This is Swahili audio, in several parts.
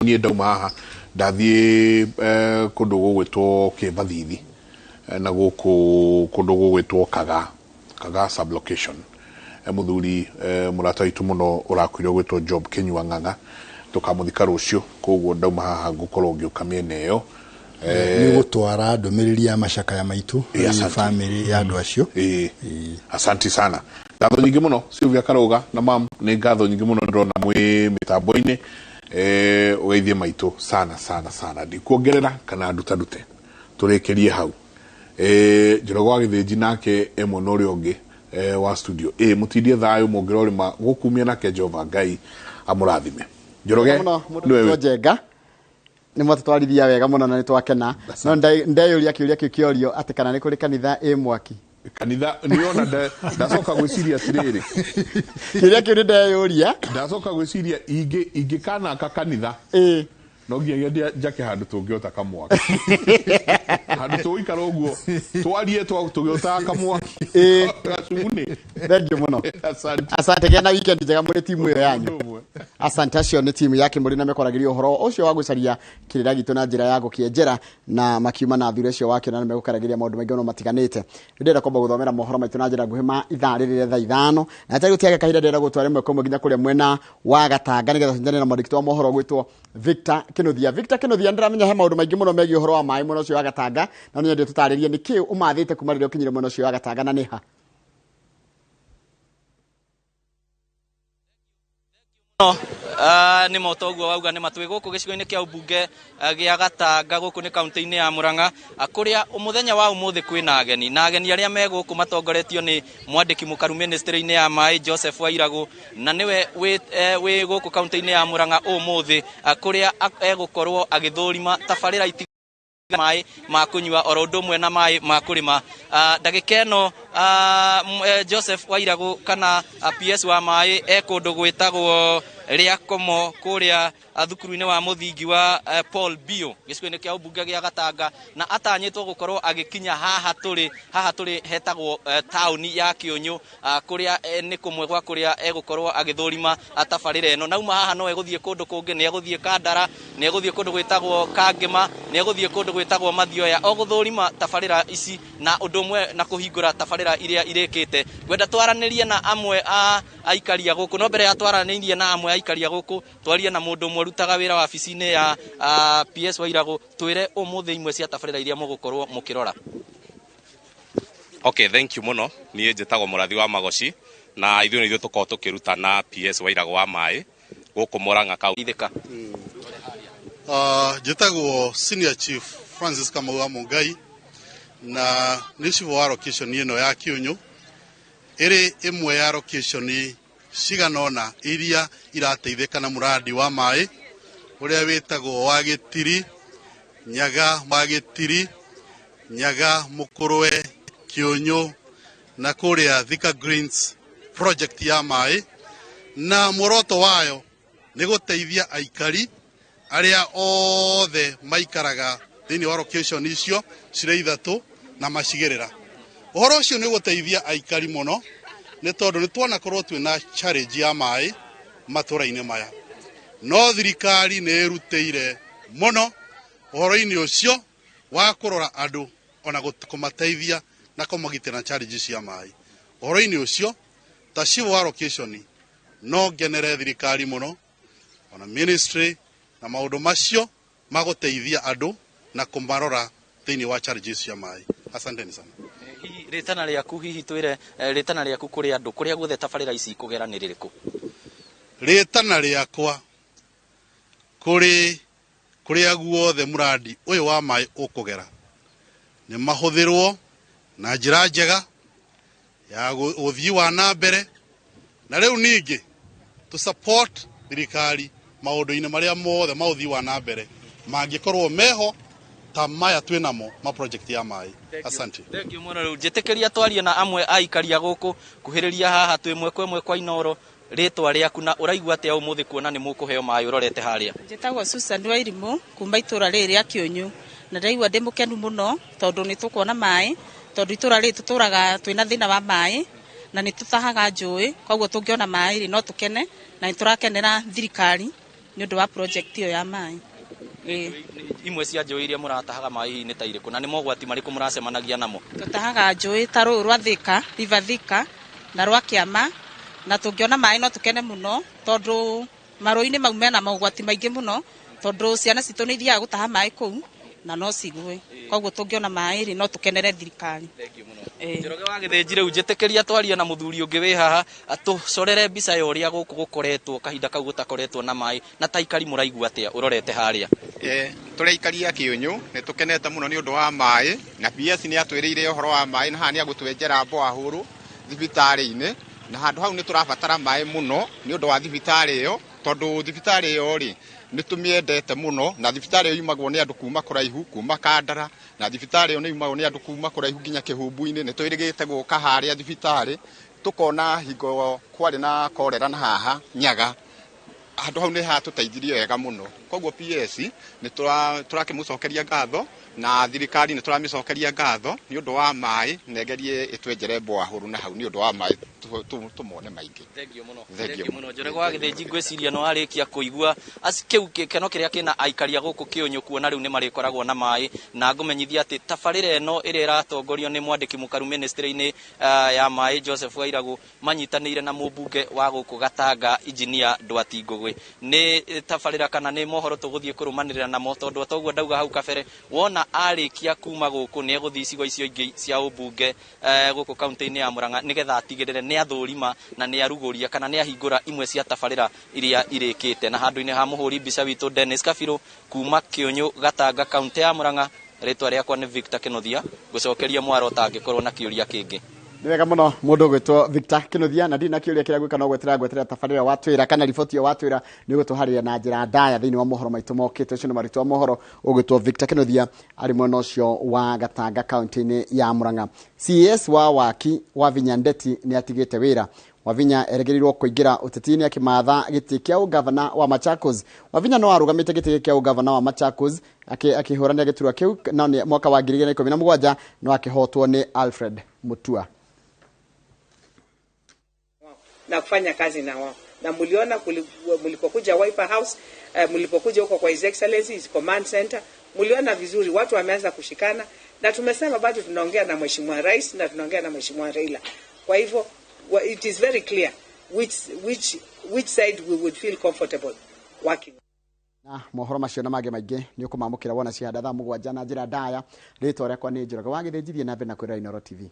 nie ndauma haha ndathie kundu gugwitwo Kibathithi na guku kundu gugwitwo Kaga sub location muthuri murata itu muno urakwire gwitwo Job Kinyua Ng'ang'a tukamuthika rucio koguo ndauma haha ngukorwo ngiuka miene iyo ni gutwara ndomereri ya mashaka ya maitu ya family ya andu acio. Asante sana. Ngatho nyingi muno Sylvia Karoga na mam ni ngatho nyingi muno ndona mwi mitambo-ini ugeithie maitu sana ndikuongerera kana ndutadute turekerie hau Njoroge wa Githinji nake emwe no ri ongi wa studio mutindie thayo mongero rima gukumia nake Jehova Ngai amurathime. Njoroge niwe njenga ni mwatwarithia wega muno na nitwakena no ndeyuria kiuria kiorio ati kana ni kuri kanitha mwaki kanitha niona ndacoka gwiciria tiriri kiuria kiuri ndeyuria ndacoka gwiciria ingikana aka kanitha no nginya njake handu tungiota kamwaki handu tuikara uguo twarie tugiota kamwaki gasugune. Thank you muno. Asante gena weekend njega muri timu iyo yanyu. Asante acio ni timu ya Kimuri na mekoragiria uhoro ucio wa gucaria kirira gitu na njira ya gukienjera na makiuma na thure cio wake na megukaragiria maundu maingi no matiganite. Ndira komba guthomera mohoro maitu na njira nguhima ithaa riri thaa ithano na tari gutiaga kahida ndira gutware mwe komwe nginya kuria mwena wa Gatanga nigetha cinjane na mwandiki wa mohoro gwitwo Victor Kinuthia ndiramenya he maundu maingi muno megi uhoro wa mai muno cio wa Gatanga na nyo ndi tutaririe niki umathite kuma riri ukinyire muno cio wa Gatanga na niha ni motoguo wauga ni matwi guku gicigo-ini kia ubunge gia Gatanga guku ni kaunti-ini ya Murang'a kuria umuthenya wa umuthi kwina ageni aria me guku matongoretio ni mwandiki mukaru ministry-ini ya mai Joseph Wairagu na niwe wi guku kaunti-ini ya Murang'a umuthi kuria egukorwo agithurima tabarira mai ma kunywa orondo mwe na mai ma kurima ndagika eno Joseph Wairagu kana PS wa mai ekundu gwitagwo ria komo kuria thukuru-ini wa muthingi wa Paul Bio gicigo-ini kia ubunge gia Gatanga na atanyitwo gukorwo agikinya haha turi hetagwo tauni ya Kionyo kuria ni kumwe gwa kuria egukorwo agithurima tabarira eno nauma haha no eguthie kundu kungi ni eguthie Kandara ni eguthie kundu gwitagwo Kangema ni eguthie kundu gwitagwo Mathioya oguthurima tabarira ici na undu mwe na kuhingura tabarira iria irikite gwenda twaranirie na amwe aikaria guku no mbere ya twaranirie na amwe aikaria guku twarie na mundu mwarutaga wira wa ofisi-ini ya PS Wairagu twire umuthi imwe cia tabarira iria mugukorwo mukirora. Okay, thank you muno nie njitagwo murathi wa Magoci na ithuĩ nĩithuĩ tukorwo tukiruta na PS Wairagu wa mai guku Murang'a kaunithika njitagwo Senior Chief Francis Kamau wa Mungai na ni chief wa location ino ya Kionyo iri imwe ya location ciganona iria irateithika na muradi wa mai uria witagwo wa Gitiri Nyaga Mukurwe Kionyo na kuria Thika Greens project ya mai na muoroto wayo ni guteithia aikari aria othe maikaraga thini wa location icio cire ithatu na macigirira uhoro ucio ni guteithia aikari muno ni tondu ni tuona korwo twina challenge ya mai matura-ini maya no thirikari ni irutire muno uhoro-ini ucio wa kurora andu ona kumateithia na kumagitira challenge cia mai uhoro-ini ucio ta chief wa location no genere thirikari muno ona ministry na maundu macio maguteithia andu na kumarora thini wa challenges cia mai. Asanteni sana. Ritana riaku hihi twire ritana riaku kuri andu kuria guothe tabarira ici kugera ni ririku? Ritana riakwa kuria guothe muradi uyu wa mai ukugera ni mahuthirwo na njira njega ya uthii wa na mbere na riu ningi to support thirikari maundu-ini maria mothe ma uthii wa na mbere mangikorwo meho ta maya twinamo ma project ya mai. Asante. Thank you muno. Njitikiria twarie na amwe aikaria guku kuhiriria haha twimwe kwa inoro ritwa riaku na uraigua atia umuthi kuona ni mukuheo mai urorete haria? Njitagwo Susan Wairimu kuma itura riri ria Kionyo na ndaigua ndi mukenu muno tondu ni tukuona mai tondu itura riri tuturaga twina thina wa mai na ni tutahaga njui koguo tungiona mai ri no tukene na niturakenera thirikari nĩ ũndũ wa project ĩyo ya maĩ. Imwe cia njũĩ iria mũratahaga maĩ nĩ ta irĩkũ na nĩ mogwati marĩkũ mũracemanagia namo? Tũtahaga njũĩ ta rũĩ rwa Thika, River Thika na rwa Kĩama, na tũngĩona maĩ no tũkene mũno tondũ marũĩ-inĩ mau mena mogwati maingĩ mũno tondũ ciana citũ nĩ ithiaga gũtaha maĩ kũu na no cigwe. Koguo tũngĩona maĩ rĩ no tũkenere thirikari. Njoroge wa Gĩthĩnji rĩu njĩtĩkĩria twaria na mũthuri ũngĩ wĩ haha atũcorere mbica ya ũrĩa gũkũ gũkoretwo kahinda kau gũtakoretwo na maĩ na taikari mũraigua atĩa ũrorete harĩa? Tũrĩa aikari a Kĩũnyũ nĩ tũkenete mũno nĩ ũndũ wa maĩ na PS nĩ atwĩrĩire ũhoro wa maĩ na haha nĩ agũtwenjera borehole thibitarĩ-inĩ na handũ hau nĩ tũrabatara maĩ mũno nĩ ũndũ wa thibitarĩ ĩyo tondũ thibitarĩ ĩyo rĩ nĩ tũmĩendete mũno na thibitarĩ ĩyo yumagwo nĩ andũ kuma kũraihu kuma Kandara na thibitarĩ ĩyo nĩ yumagwo nĩ andũ kuma kũraihu nginya Kĩhumbu-inĩ nĩ twĩrĩgĩte gũka harĩa thibitarĩ tukona hingo kwarĩ na korera na haha Nyaga handũ hau nĩ hatũteithirie wega mũno koguo PS nĩ tũrakĩmũcokeria ngatho na thirikari nĩ tũramĩcokeria ngatho nĩ ũndũ wa maĩ nengerie ĩtwenjere borehole na hau nĩ ũndũ wa maĩ tumone maingĩ. Thengio mũno Njoroge wa Gĩthĩnji ngwĩciria no arĩkia kũigua kĩu gĩkeno kĩrĩa kĩna aikari a gũkũ Kĩũnyũ kuona rĩu nĩ marĩkoragwo na maĩ na ngũmenyithia atĩ tabarĩra ĩno ĩrĩa ĩratongorio nĩ mwandĩki mũkaru ministry-inĩ ya maĩ Joseph Wairagũ manyitanĩire na mũmbunge wa gũkũ Gatanga engineer Ndwati Ngũgĩ nĩ tabarĩra kana nĩ mohoro tũgũthiĩ kũrũmanĩrĩra namo tondũ toguo ndauga hau kabere wona arĩkia kuma gũkũ nĩ egũthiĩ icigo icio ingĩ cia ũmbunge gũkũ kaunti-inĩ ya Mũrang'a nĩgetha atigĩrĩre nĩ athũrima na nĩ arugũria kana nĩ ahingũra imwe cia tabarĩra iria irĩkĩte na handũ-inĩ ha mũhũri mbica witũ Dennis Kabirũ kuma Kĩũnyũ Gatanga kaunti ya Mũrang'a rĩtwa rĩakwa nĩ Victor Kĩnuthia gũcokeria mwaro ũtangĩkorwo na kĩũria kĩngĩ. Nĩ wega mũno mũndũ gwĩtwo Victor Kĩnuthia na ndina kĩũria kĩrĩa gwĩka no gweterera tabarĩra watwĩra kana riboti yo watwĩra nĩ gũtũharĩria na njĩra ndaya thĩinĩ wa mohoro maitũ mokĩte ũcio nĩ marĩtwa wa mohoro ũgwĩtwo Victor Kĩnuthia arĩ mwena ũcio wa Gatanga kaunti-inĩ ya Mũrang'a. CS wa waki Wavinya Ndeti nĩ atigĩte wĩra. Wavinya erĩgĩrĩirwo kũingĩra ũteti-inĩ akĩmatha gĩtĩ kĩa ũgavana wa Machakos. Wavinya no arũgamĩte gĩtĩ kĩa ũgavana wa Machakos akĩhũranĩra gĩturwa kĩu no mwaka wa 2017 no akĩhotwo nĩ Alfred Mutua na kufanya kazi na wao na mliona mlipokuja Wiper House mlipokuja huko kwa His Excellency His Command Center mliona vizuri watu wameanza kushikana na tumesema bado tunaongea na Mheshimiwa Rais na tunaongea na Mheshimiwa Raila. Kwa hivyo it is very clear which side we would feel comfortable working. Na mohoro macio na mangĩ maingĩ nĩ ũkũmamũkĩra wona ciahanda thaa 7 na njĩra ndaya rĩtwa rĩakwa nĩ Njoroge wa Gĩthĩnji thiĩ na mbere na kwĩra Inooro TV.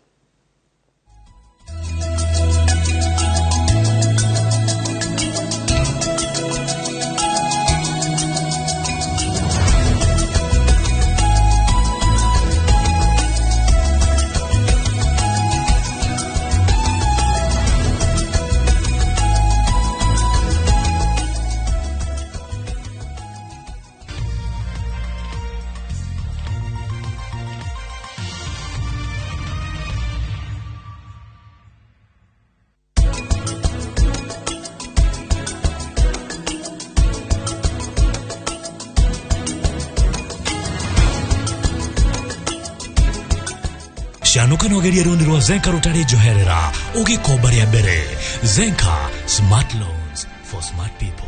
Shanuka nogeria rundi rwa Zenka rutari njoherera ugikomba rĩa mbere. Zenka Smart Loans for Smart People.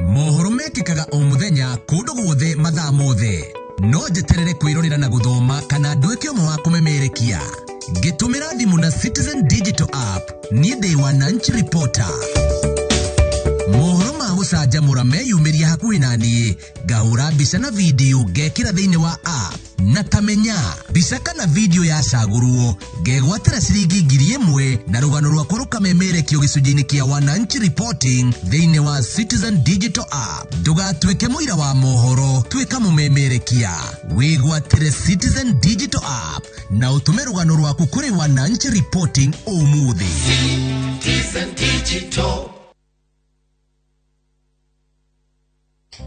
Mohoro mekĩkaga o mũthenya kũndũ guothe mathaa mothe no njeterere kwĩrorera na gũthoma kana nduĩke ũmwe wa kũmemerekia ngĩtũmĩra thimũ na Citizen Digital App niĩ ndĩ Wananchi Reporter. Mohoro ma gũcanjamũra meyumĩria hakuhĩ na niĩ ngahũra mbica na video ngekĩra thĩinĩ wa app na tamenya mbica kana video yacagũrwo ngegwatĩra ciringi 1000 na rũgano rwakwa rũkamemerekio gĩcunjĩ-inĩ kĩa Wananchi Reporting thĩinĩ wa Citizen Digital App. Ndũgatuĩke mũira wa mohoro, tuĩka mũmemerekia. Wĩgwatĩre Citizen Digital App na ũtũme rũgano rwaku kũrĩ Wananchi Reporting ũmũthĩ. Citizen Digital.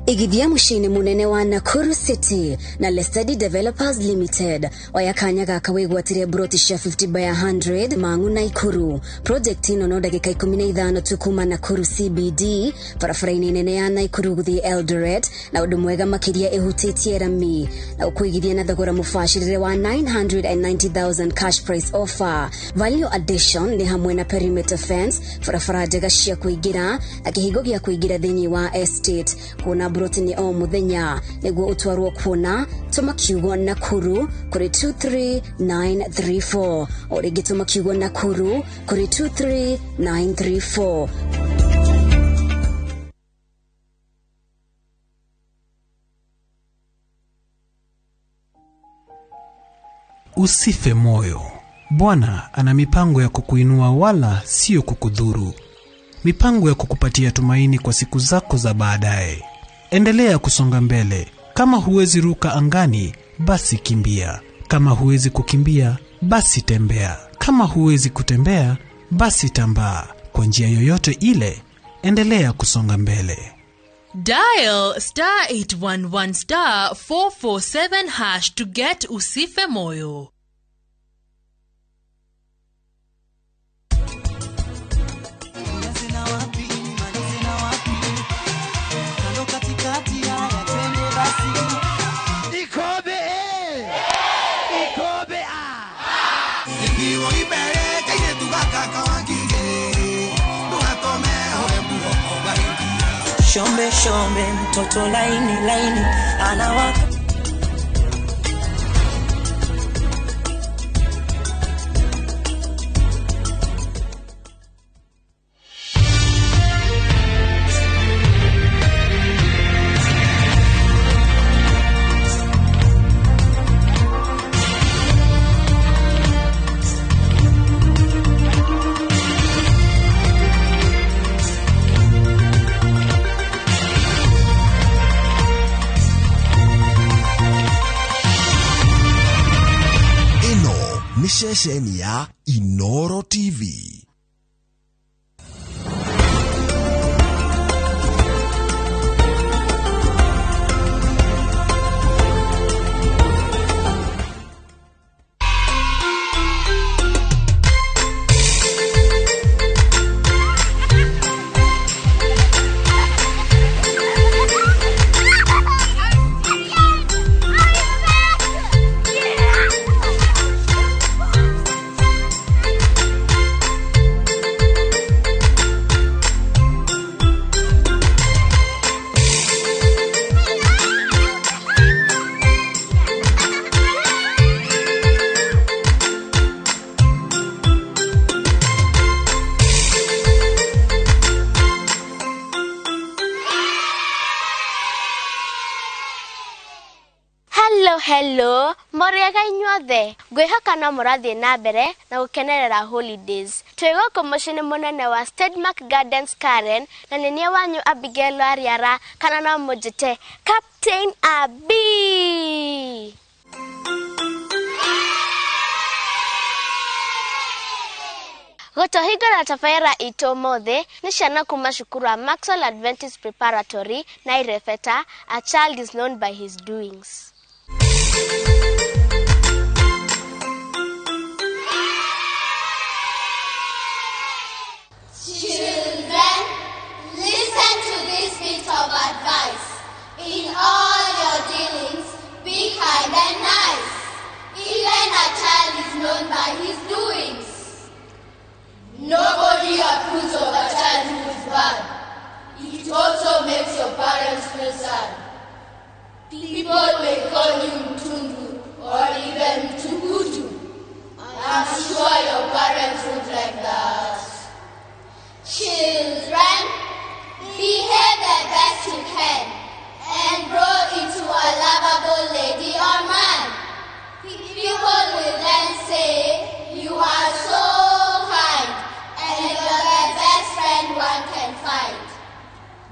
Igithia mushini munene wa Nakuru City na Lestadi Developers Limited oyakanya gaka wigwatire broti cia 50 by 100 mangu na Ikuru. Project ino no dakika 15 tukuma Nakuru CBD barabara-ini nene ya Naikuru guthi Eldoret na undu mwega makiria ihutitie rami na ukuigithia na thogora mufashirire wa 990,000 cash price offer. Value addition ni hamwe na perimeter fence barabara njega cia kuigira na kihigo gia kuigira thini wa estate kuna broti ni o muthenya niguo utwarwo kuona tuma kiugo Nakuru kuri 23934 origi tuma kiugo Nakuru kuri 23934. Usife moyo. Bwana ana mipango ya kukuinua wala sio kukudhuru. Mipango ya kukupatia tumaini kwa siku zako za baadaye. Endelea kusonga mbele. Kama huwezi ruka angani, basi kimbia. Kama huwezi kukimbia, basi tembea. Kama huwezi kutembea, basi tambaa. Kwa njia yoyote ile, endelea kusonga mbele. Dial *811*447# to get Usife Moyo. Shombe shombe mtoto laini laini anawaka. Shesheni ya Inoro TV. Hello, moriaga inyuothe. Ngwihoka no murathie na mbere na gukenerera holidays. Twigoko mucini munene wa Stedmark Gardens Karen na ninie wanyu Abigail Ariara kana no mujite Captain Abi. Gotohigora tafaira ito mothe ni ciana kuma cukuru wa Maxwell Adventist Preparatory na Irefeta. A child is known by his doings. Children, listen to this bit of advice. In all your dealings, be kind and nice. Even a child is known by his doings. Nobody approves of a child who is bad. It also makes your parents feel sad. People may call you Mtundu or even Mtukutu. I'm sure your parents would like that. Children, behave the best you can and grow into a lovable lady or man. People will then say, you are so kind and you're the best friend one can find.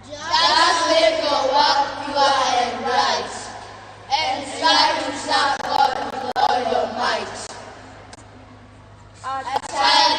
Just make your work pure and bright and strive to serve God with all your might. A child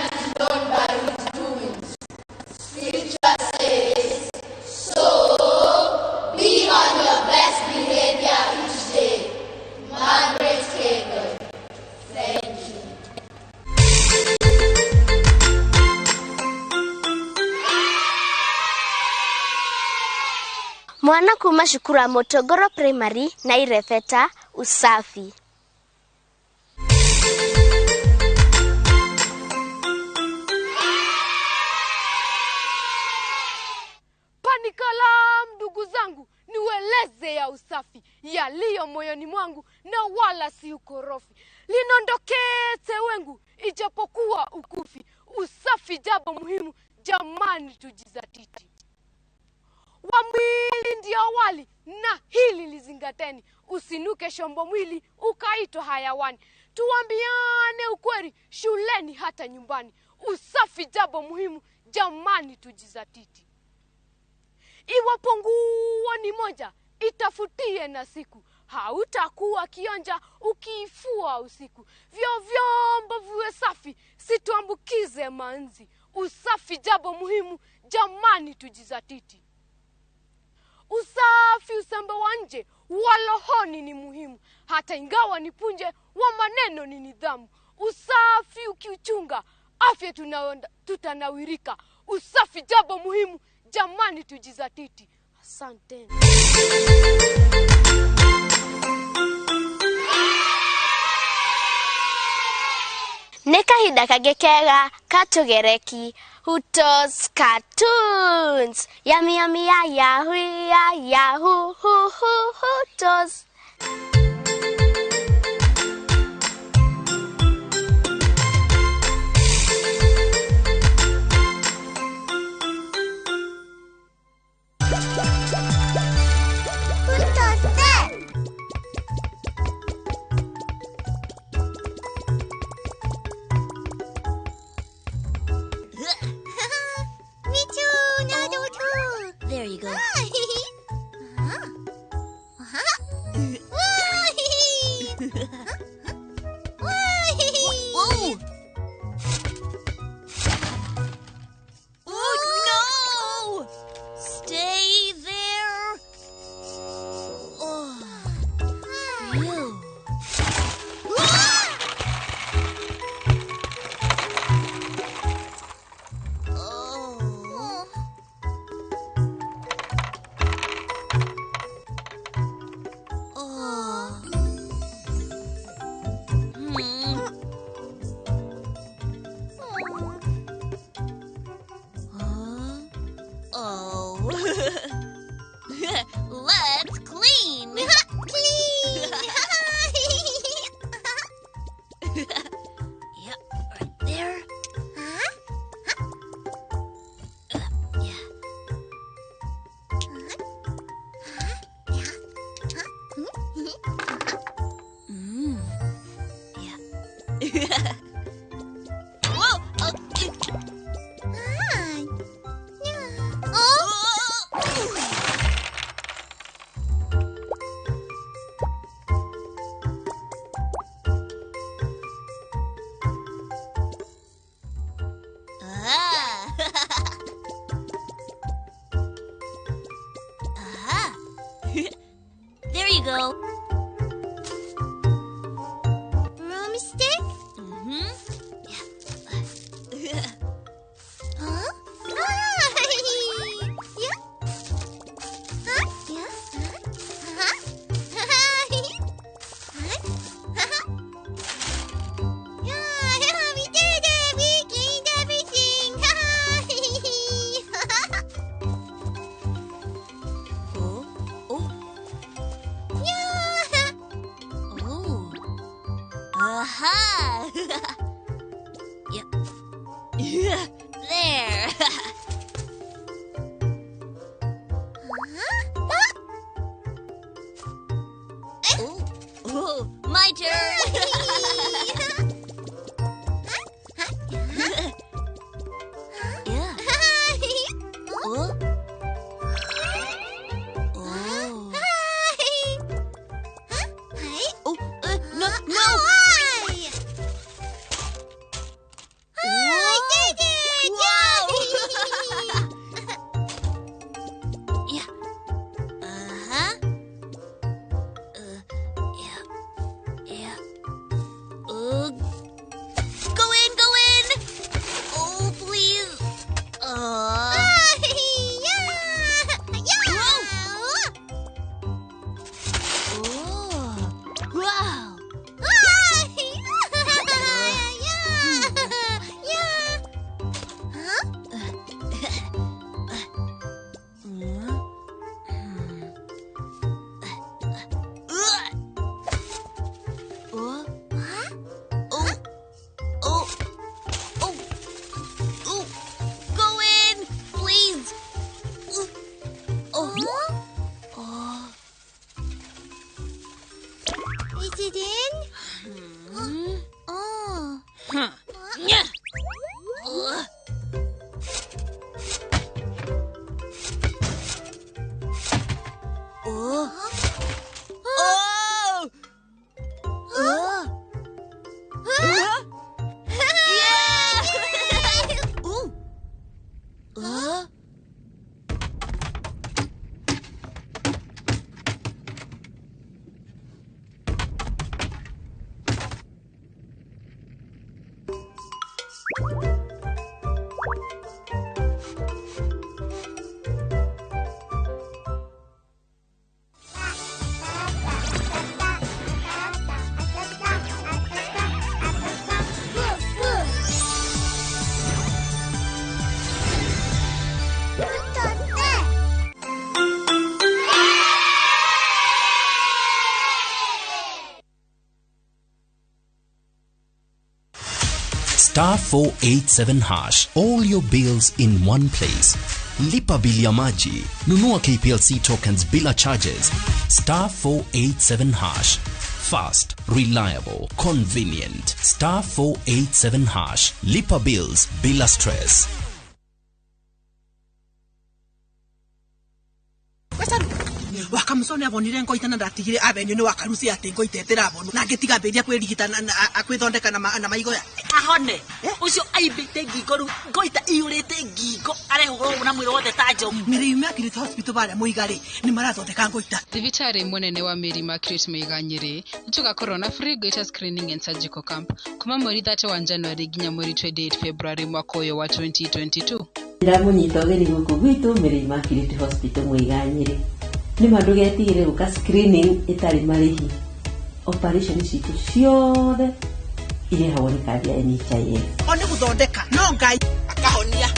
Mwana kuma shukuru ya Motogoro Primary na irefeta usafi. Panikalam ndugu zangu, niweleze ya usafi yaliyo moyoni mwangu na wala si ukorofi. Linondokete wengu ijapokuwa ukufi. Usafi jambo muhimu, jamani tujizatiti. Wa mwili ndio awali na hili lizingateni. Usinuke shombo mwili ukaitwa hayawani. Tuambiane ukweli shuleni hata nyumbani. Usafi jambo muhimu, jamani tujizatiti. Iwapo nguo ni moja, itafutie na siku. Hautakuwa kionja ukiifua usiku. Vyombo viwe safi, situambukize manzi. Usafi jambo muhimu, jamani tujizatiti. Usafi usambe wa nje, wa rohoni ni muhimu. Hata ingawa ni punje, wa maneno ni nidhamu. Usafi ukiuchunga, afya tutanawirika. Usafi jambo muhimu, jamani tujizatiti. Asante. Nekahinda kagekega katugereki Hutos cartoons. Yummy yummy ya yahoo ya yahoo hu hu Hutos. Me too, Nado too. There you go. Star 487 hash. All your bills in one place. Lipa bili ya maji. Nunua KPLC tokens bila charges. Star 487 hash. Fast, reliable, convenient. Star 487 hash. Lipa bills bila stress. Wakamsone abonire ngoita na ndatigire abenyo ni wakarusi ati ngoita etera abono na ngetiga mberia kwirigita na akwithondeka na maigo ya ahone ucio aibite ngingo ngoita iurite ngingo arehugoro na mwiro wothe tajo Mary Immaculate Hospital bare muigari ni marathondeka ngoita Thibitari munene wa Mary Immaculate Muiganyiri tugakorwo na free goita screening and surgical camp kuma mweri 31 January ginya mweri 28 February mwaka uyu wa 2022 Ndamunyitogeri guku gwitu Mary Immaculate Hospital Muiganyiri ni mandu getigire guka screening itari marihi operation citu ciothe ile hawoni kadi ya NHIF one guthondeka no ngai akahonia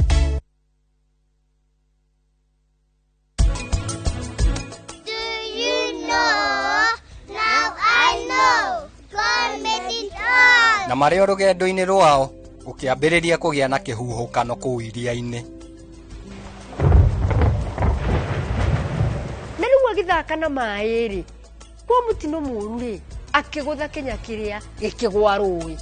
Do you know? Now I know. God made it all. Na mario rugendo-ini rwao ukiambiriria kugia na kihuhukano kuu iria-ini githaka na mairi kwa mutino muru ri akigutha Kenya kiria gikigwa rui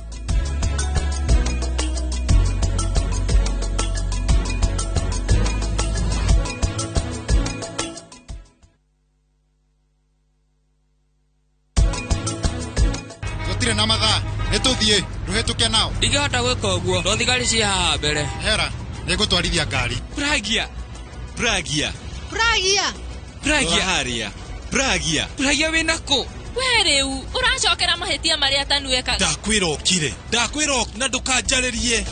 gutire na mathaa nituthie ruhetuke nao igihota gwika uguo no thigari cia haha mbere hera nigutwarithia ngari Pragia Pragia Pragia wina ku Weriu uracokera mahitia maria tanueka ndakwira okire na ndukanjaririe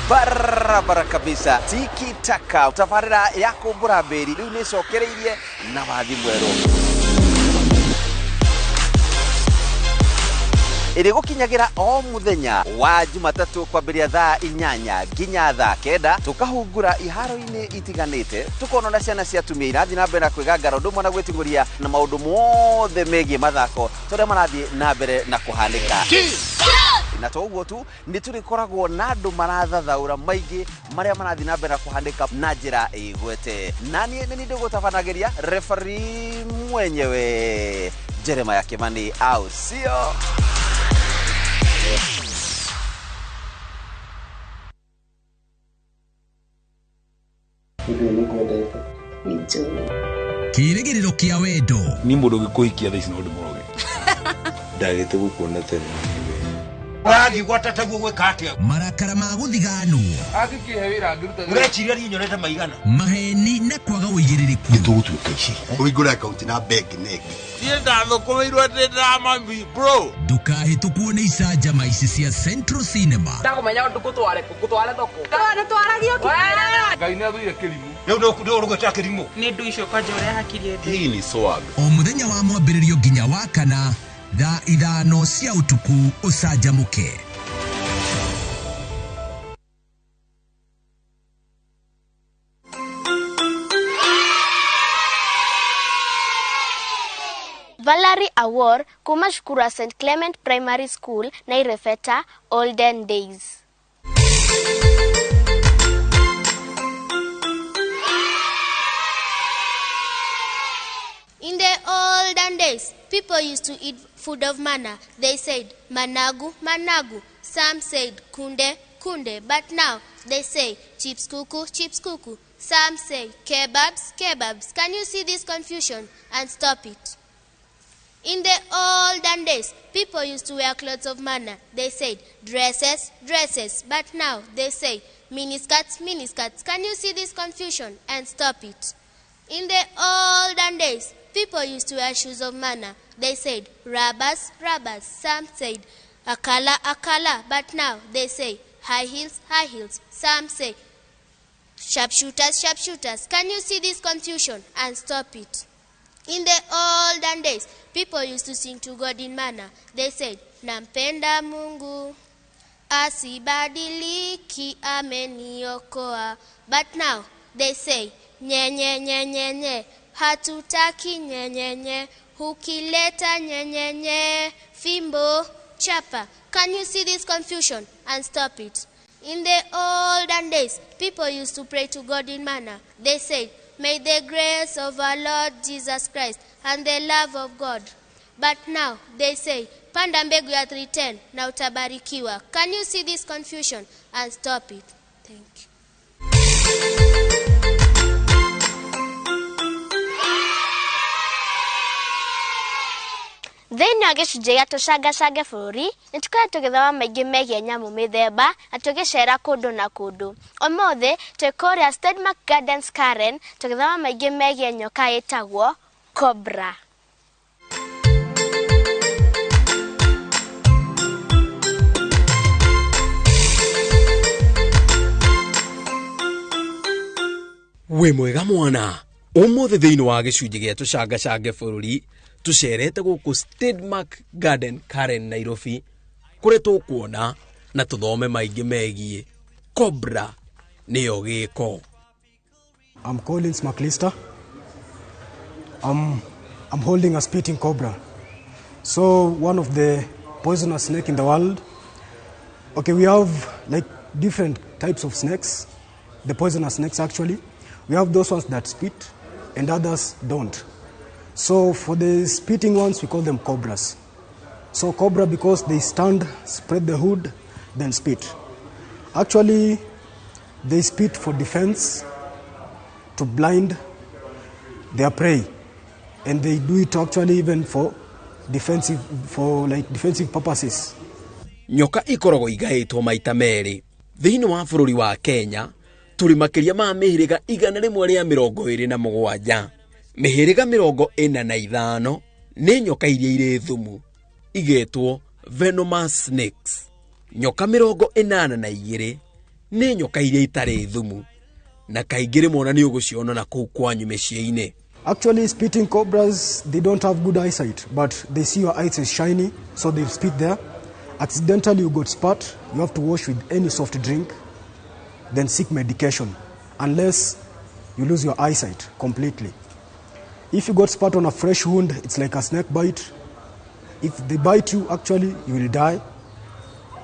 barabara kabisa tiki taka tafarira yako buraberi riu ni cokereirie na bathi mwero iri gukinyagira o muthenya wa Jumatatu kwambiria thaa 8 nginya thaa 9 tukahungura iharo-ini itiganite tukono na ciana cia tumia irathi na mbere na kwigangara undu mwana gwitinguria na maundu mothe megie mathako turia marathie na mbere na kuhanika na toguo tu ni turikoragwo na andu marathathaura maingi maria marathi na mbere na kuhandika na njira igwete nani ni ndigutafanagiria referee mwenyewe Jeremiah Kimani au sio Kirigiriro kia wendo ni mundu gikuhikia thaici no ndimuroge ndagite gukuona tene wagi gwatataguo gwika atia marakara ma guthiganu akikihe wira ngiruta urechiria rinyorete maigana maheni na kwaga uigiririku nitugutuika ici uigure account na bank nek die ndathukumirwe ndi ndamami bro ndukahitũkwo nĩ icanjama ici cia Central Cinema ndagumenya ndukutware thoko twaragio ngai nĩ athuire kĩrimũ rĩu ndio ũrugĩte kĩrimũ nĩ ndu icio kwanja ũrĩa hakirie ndĩ hii ni swag o mũthenya wa mwambĩrĩrio nginya wa kana thaa 5 cia ũtukũ ũcanjamũke Valerie Award kuma shukuru ya St. Clement Primary School na irefeta Olden Days. In the olden days, people used to eat food of manna. They said, managu, managu. Some said, kunde, kunde, but now they say chips kuku, chips kuku. Some say kebabs, kebabs. Can you see this confusion and stop it? In the olden days, people used to wear clothes of manner. They said dresses, dresses. But now they say miniskirts, miniskirts. Can you see this confusion and stop it? In the olden days, people used to wear shoes of manner. They said rubbers, rubbers. Some said akala, akala. But now they say high heels, high heels. Some say sharpshooters, sharpshooters. Can you see this confusion and stop it? In the olden days, people used to sing to God in manner. They said, nampenda Mungu, asibadiliki ameniokoa. But now, they say, nye, nye, nye, nye, nye, hatutaki nye, nye, nye, hukileta nye, nye, nye, fimbo, chapa. Can you see this confusion and stop it? In the olden days, people used to pray to God in manner. They said, may the grace of our Lord Jesus Christ and the love of God. But now they say, panda mbegu ya 310 na utabarikiwa. Can you see this confusion and stop it? Thank you. Thĩinĩ wa gĩcunjĩ gĩa tũcangacange bũrũri nĩ tũkoragwo tũgĩthoma maingĩ megiĩ nyamũ mĩthemba na tũgĩcera kũndũ na kũndũ. Ũmũthĩ twĩ kũrĩa Stedmark Gardens Karen tũgĩthoma maingĩ megiĩ nyoka ĩtagwo cobra. We mwega mwana. Ũmũthĩ thĩinĩ wa gĩcunjĩ gĩa tũcangacange bũrũri tucerete gũkũ Stedmark Garden Karen Nairobi kũrĩa tũkuona na tũthome maingĩ megiĩ cobra nĩyo gĩko. I'm Collins McLister. I'm holding a spitting cobra. So one of the poisonous snake in the world. Okay, we have like different types of snakes, the poisonous snakes actually. We have those ones that spit and others don't. So for the spitting ones, we call them cobras. So cobra because they stand, spread the hood, then spit. Actually, they spit for defense, to blind their prey. And they do it actually even for defensive purposes. Nyoka ikoragwo igaĩtwo maita merĩ. Thĩinĩ wa bũrũri wa Kenya, tũrĩ makĩria ma mĩhĩrĩga 127. Mĩhĩrĩga 45 nĩ nyoka iria irĩ thumu, igetwo venomous snakes. Nyoka 82 nĩ nyoka iria itarĩ thumu, na kaingĩ rĩmwe nĩ ũgũciona na kũu kwanyu mĩciĩ-inĩ. Actually, spitting cobras, they don't have good eyesight, but they see your eyes is shiny, so they spit there. Accidentally you got spat, you have to wash with any soft drink, then seek medication, unless you lose your eyesight completely. If you got spat on a fresh wound, it's like a snake bite. If they bite you, actually, you will die.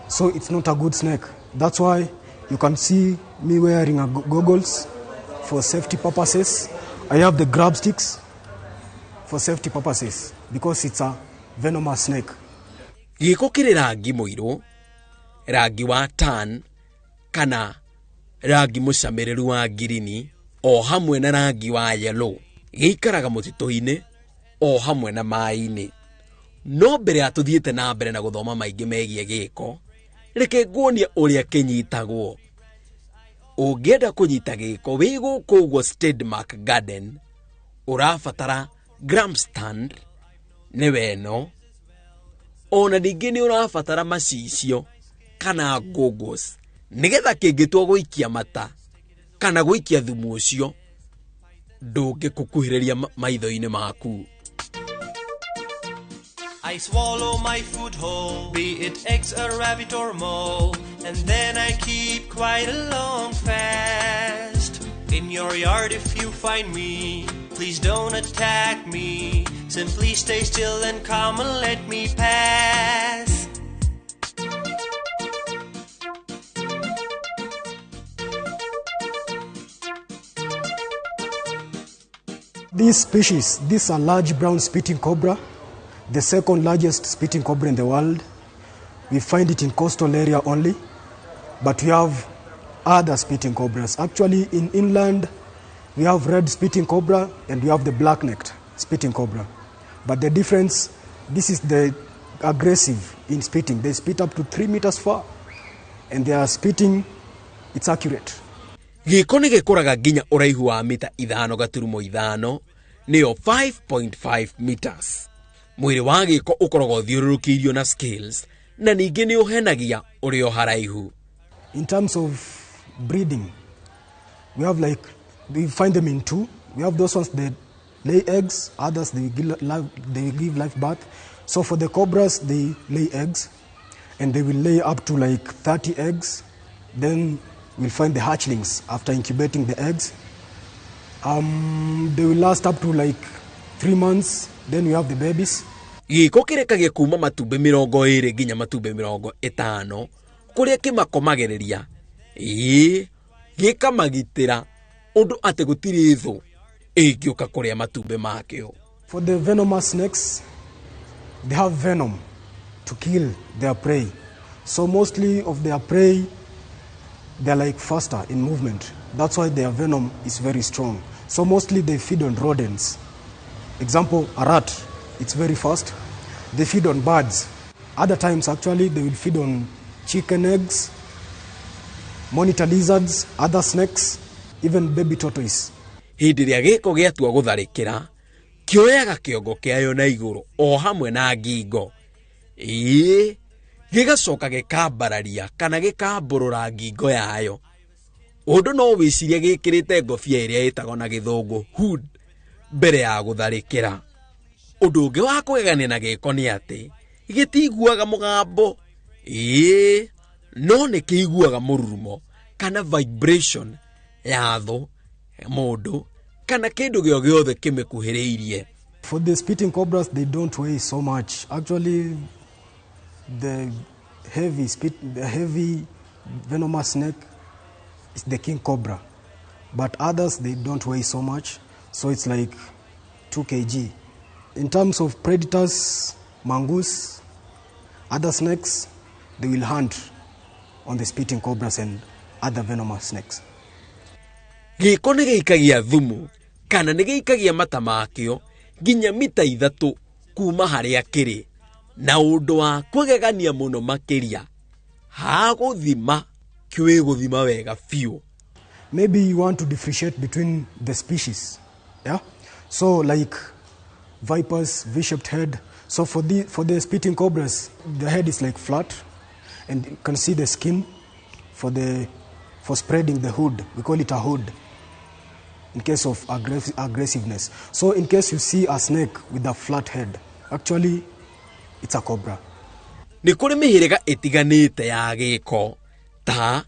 So it's not a good snake. That's why you can see me wearing goggles for safety purposes. I have the grab sticks for safety purposes because it's a venomous snake. Gĩko kĩrĩ rangi mũirũ, rangi wa tan, kana rangi mũcamĩrĩru wa ngirini, o hamwe na rangi wa yellow. Gĩikaraga mũtitũ-inĩ o hamwe na maĩ-inĩ. No mbere ya tũthiĩte na mbere na gũthoma maingĩ megiĩ gĩko, reke nguonie ũrĩa kĩnyitagwo. Ũngĩenda kũnyita gĩko wĩ gũkũ ũguo Stedmark Garden, ũrabatara gram stand, nĩwe ĩno. Ona ningĩ nĩ ũrabatara macicio kana goggles, nĩgetha kĩngĩtua gũikia mata kana gũikia thumu ũcio ndũngĩkukuhĩrĩria maitho-inĩ maku. I swallow my food whole, be it eggs, a rabbit or mole, and then I keep quite a long fast. In your yard if you find me, please don't attack me. Simply stay still and calm and let me pass. This species, this is a large brown spitting cobra, the second largest spitting cobra in the world. We find it in coastal area only. but we have other spitting cobras. Actually, in inland, we have red spitting cobra and we have the black-necked spitting cobra. But the difference, this is the aggressive in spitting. They spit up to 3 meters far, and they are spitting, it's accurate. Gĩko nĩ gĩkũraga nginya ũraihu wa mita 5.5 nĩyo 5.5 meters. Mwĩrĩ wa gĩko ũkoragwo ũthiũrũrũkĩirio na scales na ningĩ nĩ ũhenagia ũrĩ o haraihu. In terms of breeding, we have we find them in two. We have those ones that lay eggs, others they give live birth. So for the cobras, they lay eggs, and they will lay up to 30 eggs. Then we'll find the hatchlings after incubating the eggs. They will last up to 3 months. Then we have the babies. Gĩko kĩrekagia kuma matumbĩ 20 nginya matumbĩ 50 kũrĩa kĩmakomagĩrĩria. Gĩkamagitĩra ũndũ atĩ gũtirĩ thũ ĩngĩũka kũrĩa matumbĩ makĩo. For the venomous snakes, they have venom to kill their prey. So mostly of their prey, they're faster in movement. That's why their venom is very strong. So mostly they feed on rodents. Example, a rat, it's very fast. They feed on birds. Other times actually they will feed on chicken eggs, monitor lizards, other snakes, even baby tortoise. Hĩndĩ ĩrĩa gĩko gĩatua gũtharĩkĩra, kĩoyaga kĩongo kĩayo na igũrũ o hamwe na ngingo. Gĩgacoka gĩkambararia kana gĩkambũrũra ngingo yayo. Ũndũ no wĩcirie gĩkĩrĩte ngobia ĩrĩa ĩtagwo na gĩthũngũ hood mbere ya gũtharĩkĩra. Ũndũ ũngĩ wa kũgegania na gĩko nĩ atĩ gĩtiguaga mũgambo. No nĩ kĩiguaga mũrurumo kana vibration ya thũ, mũndũ kana kĩndũ gĩothe kĩmĩkuhĩrĩirie. For the spitting cobras, they don't weigh so much. Actually, the heavy venomous snake is the king cobra, but others they don't weigh so much, so it's 2 kg. In terms of predators, mongoose, other snakes, they will hunt on the spitting cobras and other venomous snakes. Gĩko nĩ gĩikagia thumu kana nĩ gĩikagia mata makĩo nginya mita 3 kuma harĩa kĩrĩ, na ũndũ wa kũgegania mũno makĩria hagũthima kĩwĩ gũthima wega biũ. Maybe you want to differentiate between the species, yeah? So vipers, V-shaped head. So for the spitting cobras, the head is flat, and you can see the skin for spreading the hood. We call it a hood in case of aggressiveness. So in case you see a snake with a flat head, actually it's a cobra. Nĩ kũrĩ mĩhĩrĩga ĩtiganĩte ya gĩko ta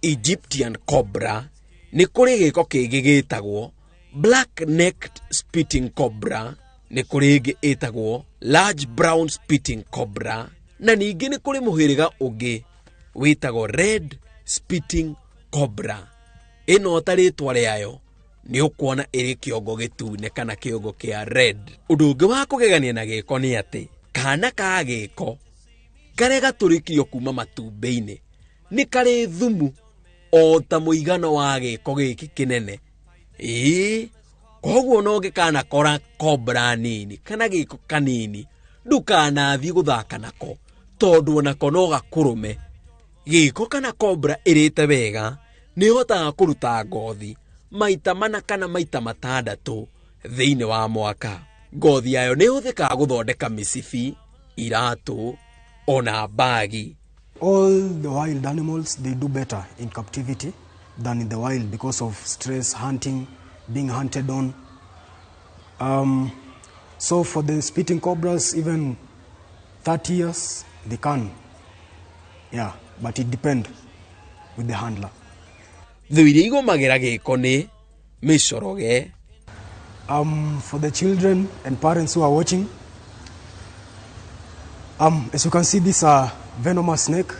Egyptian cobra, nĩ kũrĩ gĩko kĩngĩ gĩtagwo black-necked spitting cobra, nĩ kũrĩ ĩngĩ ĩtagwo large brown spitting cobra, na ningĩ nĩ kũrĩ mũhĩrĩga ũngĩ wĩtagwo red spitting cobra. Ĩno ta rĩtwa rĩayo nĩ ũkuona ĩrĩ kĩongo gĩtune kana kĩongo kĩa red. Ũndũ ũngĩ wa kũgegania na gĩko nĩ atĩ kana ka gĩko karĩa gatũrĩkio kuma matumbĩ-inĩ nĩ karĩ thumu o ta mũigano wa gĩko gĩkĩ kĩnene. Koguo no gĩkanakora cobra nini kana gĩko kanini ndũkanathiĩ gũthaka nako tondũ onako no gakũrũme. Gĩko kana cobra ĩrĩte wega nĩ ĩhotaga kũruta ngothi maita 4 kana maita 6 thĩinĩ wa mwaka. Ngothi yayo nĩ ĩhũthĩkaga gũthondeka mĩcibi, iratũ, ona bagi. All the wild animals, they do better in captivity than in the wild because of stress, hunting, being hunted on. So for the spitting cobras, even 30 years, they can. Yeah, but it depends with the handler. Thũ iria igomagĩra gĩko nĩ mĩcoroge. For the children and parents who are watching, as you can see, this is a venomous snake.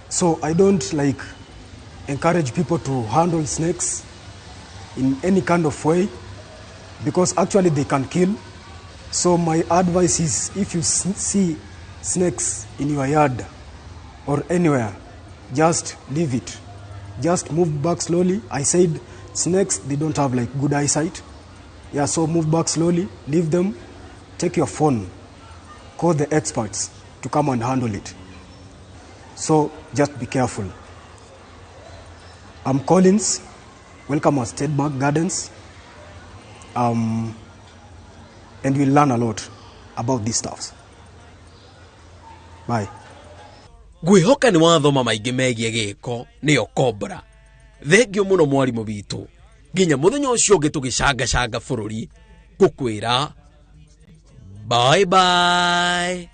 So I don't encourage people to handle snakes in any kind of way because actually they can kill. So my advice is if you see snakes in your yard or anywhere, just leave it. Just move back slowly. I said snakes, they don't have like good eyesight. Yeah, so move back slowly, leave them, take your phone, call the experts to come and handle it. So just be careful. I'm Collins. Welcome at State Park Gardens. And we'll learn a lot about these stuffs. Bye. Ngwihoka ni wathoma maingi megie giko niyo Cobra. Thengio muno mwarimu witu. Nginya muthenya ucio ungi tugicanga bururi. Ngukwira bye bye.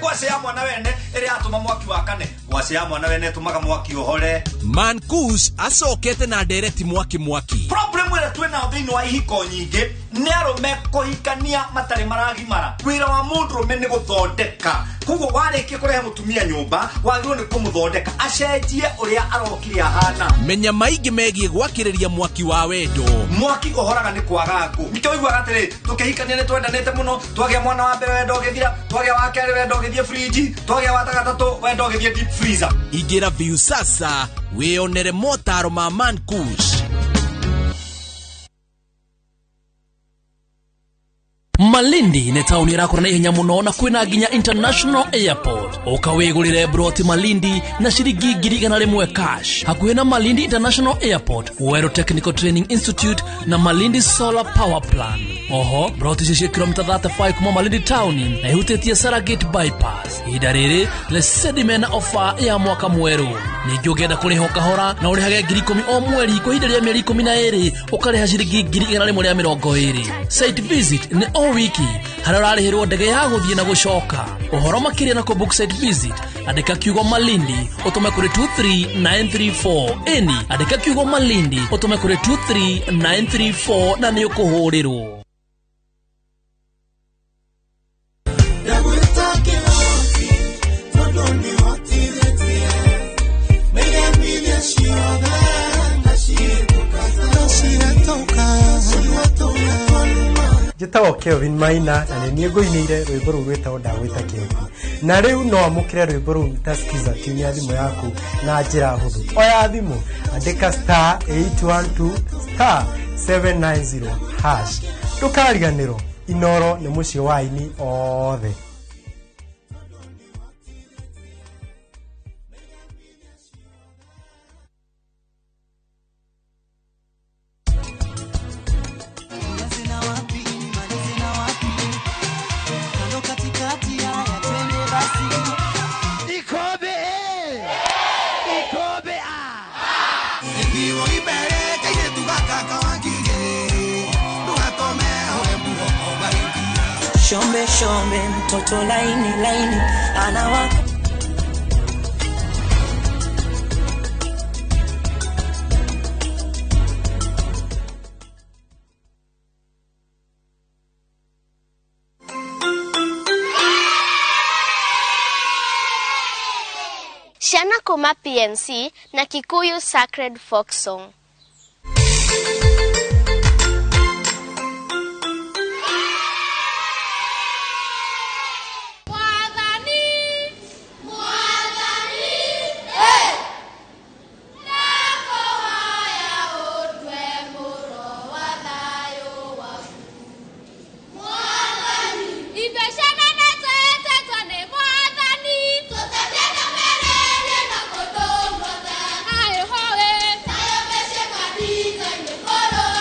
Gwase ya mwana wene ere atuma mwaki wakane. Gwase ya mwana wene tumaga mwaki ohore. Mankus acokete na ndereti mwaki. Problem wera twena thini wa ihiko nyinge ni arume kuhikania matari maragimara. Wira wa mundurume ni guthondeka. Kugo wareke kurehe mutumia nyumba wagirwo ni kumuthondeka acenjie uria arokire ahana. Menya maingi megie gwakiriria mwaki wa wendo. Mwaki ohoraga ni kwaga ngo. Nito igwa gatire tukihikania ni twendanete muno twagia mwana wa mbere wendo githira twagia wa kere wendo githie fridge twagia wa tagatatu wendo githie deep freezer. Igira view sasa weonere motaro ma Mankus. Malindi ni tauni irakora na ihenya muno na kwina nginya International Airport. Ukawigurire broti Malindi na shiringi 100 cash. Hakuhe na Malindi International Airport, Wero Technical Training Institute na Malindi Solar Power Plant. Oho, broti cici kilomita 35 kuma Malindi town na ihutetie Saragate bypass. Idariri le sedimena offer ya mwaka mweru. Ningi ugenda kuriho kahora na urihage 10,000 o mweri kwa ihinda rĩa mĩeri 12 ukariha ciringi 120. Site visit ni o wiki haria urarihirwo ndege ya guthie na gucoka. Uhoro makiria na book site visit andika kiugo Malindi utume kuri 23934. Eni andika kiugo Malindi utume kuri 23934 na ni ukuhurirwo. Jitawo Kevin Maina na ni ngũinĩire rwĩmbo rũu rwĩtagwo ndagwĩta Kevin. Na rĩu no amũkĩre rwĩmbo rũu taskiza timu ya thimũ yaku na njĩra hũthũ. Oya thimũ andĩka *812*790#. Ndũkariganĩrwo Inoro nĩ mũciĩ wa aini othe. Shombe shombe mtoto laini anawaka. Shana kuma PNC na Kikuyu Sacred Folk Song. Follow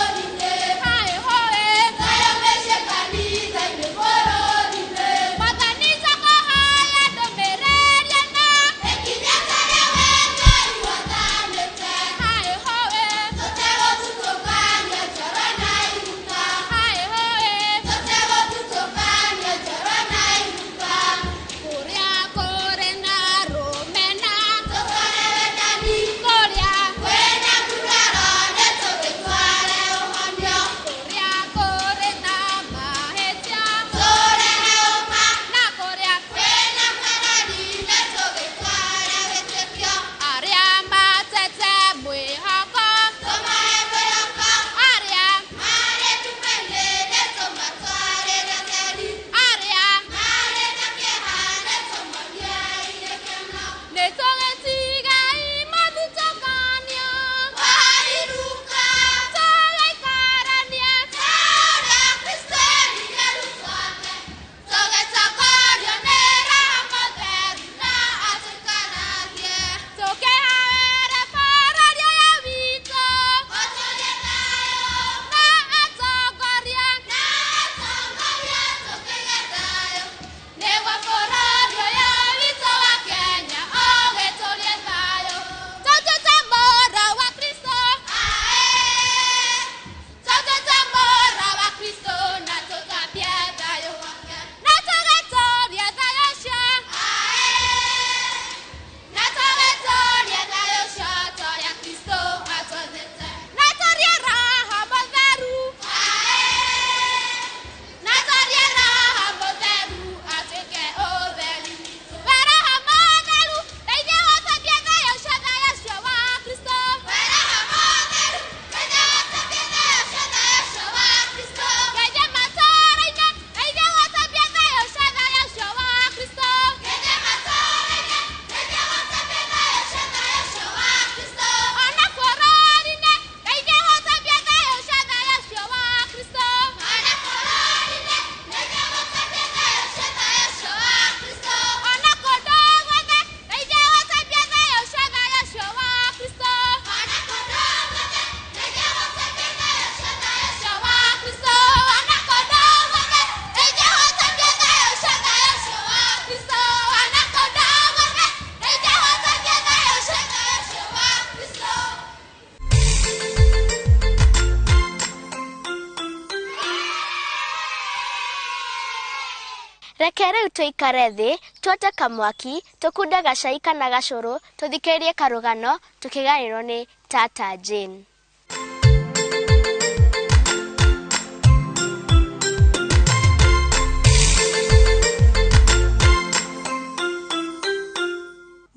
Reke rĩu tũikare thĩ, tuote kamwaki, tũkunde gacai kana gacũrũ, tũthikĩrĩrie karũgano, tũkĩganĩrwo nĩ Tata Jane.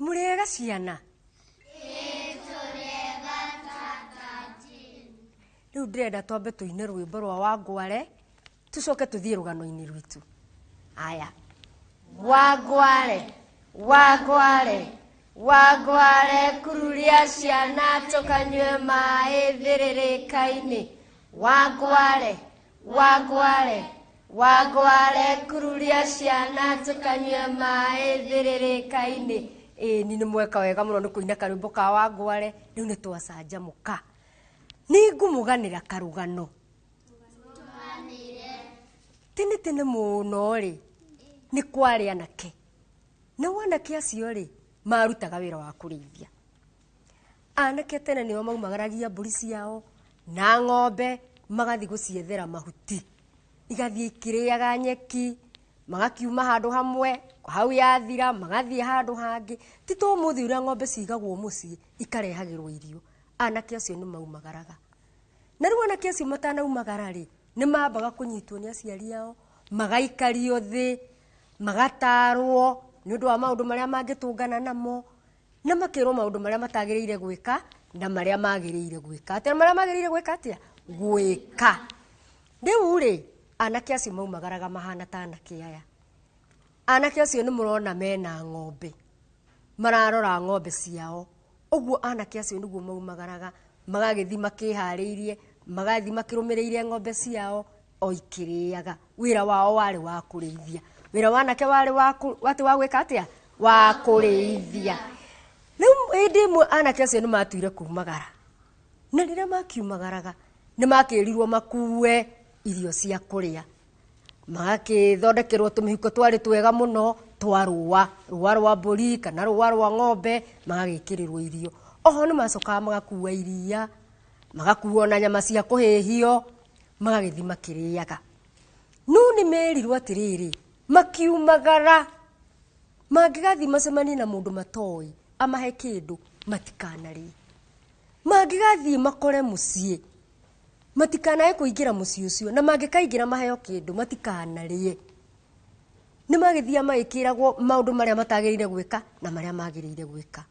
Mũrĩega ciana? Rĩu ndĩrenda twambe tũine rwĩmbo rwa Wangware, tucoke tũthiĩ rũgano-inĩ rwitũ. Aya. Wangware, Wangware, Wangware, kururia ciana tũkanyue maĩ thĩrĩrĩka-inĩ. Wangware, Wangware, Wangware, kururia ciana tũkanyue maĩ thĩrĩrĩka-inĩ. Ni nĩ mweka wega mũno nĩ kũina karwĩmbo ka Wangware, rĩu nĩ twacanjamũka. Nĩ ngũmũganĩra karũgano. Tene mũno rĩ, nĩ kwarĩ anake. Na wanake acio rĩ, marutaga wĩra wa kũrĩithia. Anake tene nĩo maumagaragia mbũri ciao na ng'ombe, magathiĩ gũciethera mahuti. Igathiĩ ikĩrĩaga nyeki, magakiuma handũ hamwe, hau yathira, magathiĩ handũ hangĩ. Ti ta ũmũthĩ ũrĩa ng'ombe cigagwo mũciĩ, ikarehagĩrwo irio. Anake acio nĩ maumagaraga. Na rĩu anake acio matanaumagara rĩ, nĩ mambaga kũnyitwo nĩ aciari ao, magaikario thĩ, magatarwo nĩ ũndũ wa maũndũ marĩa mangĩtũngana namo, na makĩrwo maũndũ marĩa matagĩrĩire gwĩka na marĩa magĩrĩire gwĩka. Atĩ marĩa magĩrĩire gwĩka atĩa? Gwĩka. Rĩu rĩ, anake acio maumagaraga mahana ta anake aya. Anake acio nĩ mũrona mena ng'ombe, mararora ng'ombe ciao. Ũguo anake acio nĩguo maumagaraga, magagĩthi makĩharĩirie, magathiĩ makĩrũmĩrĩire ng'ombe ciao o ikĩrĩaga. Wĩra wao warĩ wa kũrĩithia. Wĩra wa anake warĩ wa gwĩka atĩa? Wa kũrĩithia. Rĩu hĩndĩ ĩmwe anake acio nĩ matuire kumagara. Na rĩrĩa makiumagaraga, nĩ makĩrirwo makue irio cia kũrĩa. Magakĩthondekerwo tũmĩhuko twarĩ twega mũno twa rũa rwa mbũri kana rũa rwa ng'ombe, magagĩkĩrĩrwo irio. Oho nĩ macokaga magakua iria, magakuo na nyama cia kũhĩhio, magagĩthi makĩrĩaga. No nĩ merirwo atĩrĩrĩ, makiumagara, mangĩgathiĩ macemanie na mũndũ matoĩ, amahe kĩndũ, matikanarĩe. Mangĩgathiĩ makore mũciĩ, matikanae kũingĩra mũciĩ ũcio, na mangĩkaingĩra maheo kĩndũ, matikanarĩe. Nĩ magĩthiaga magĩkĩragwo maũndũ marĩa matagĩrĩire gwĩka na marĩa magĩrĩire gwĩka.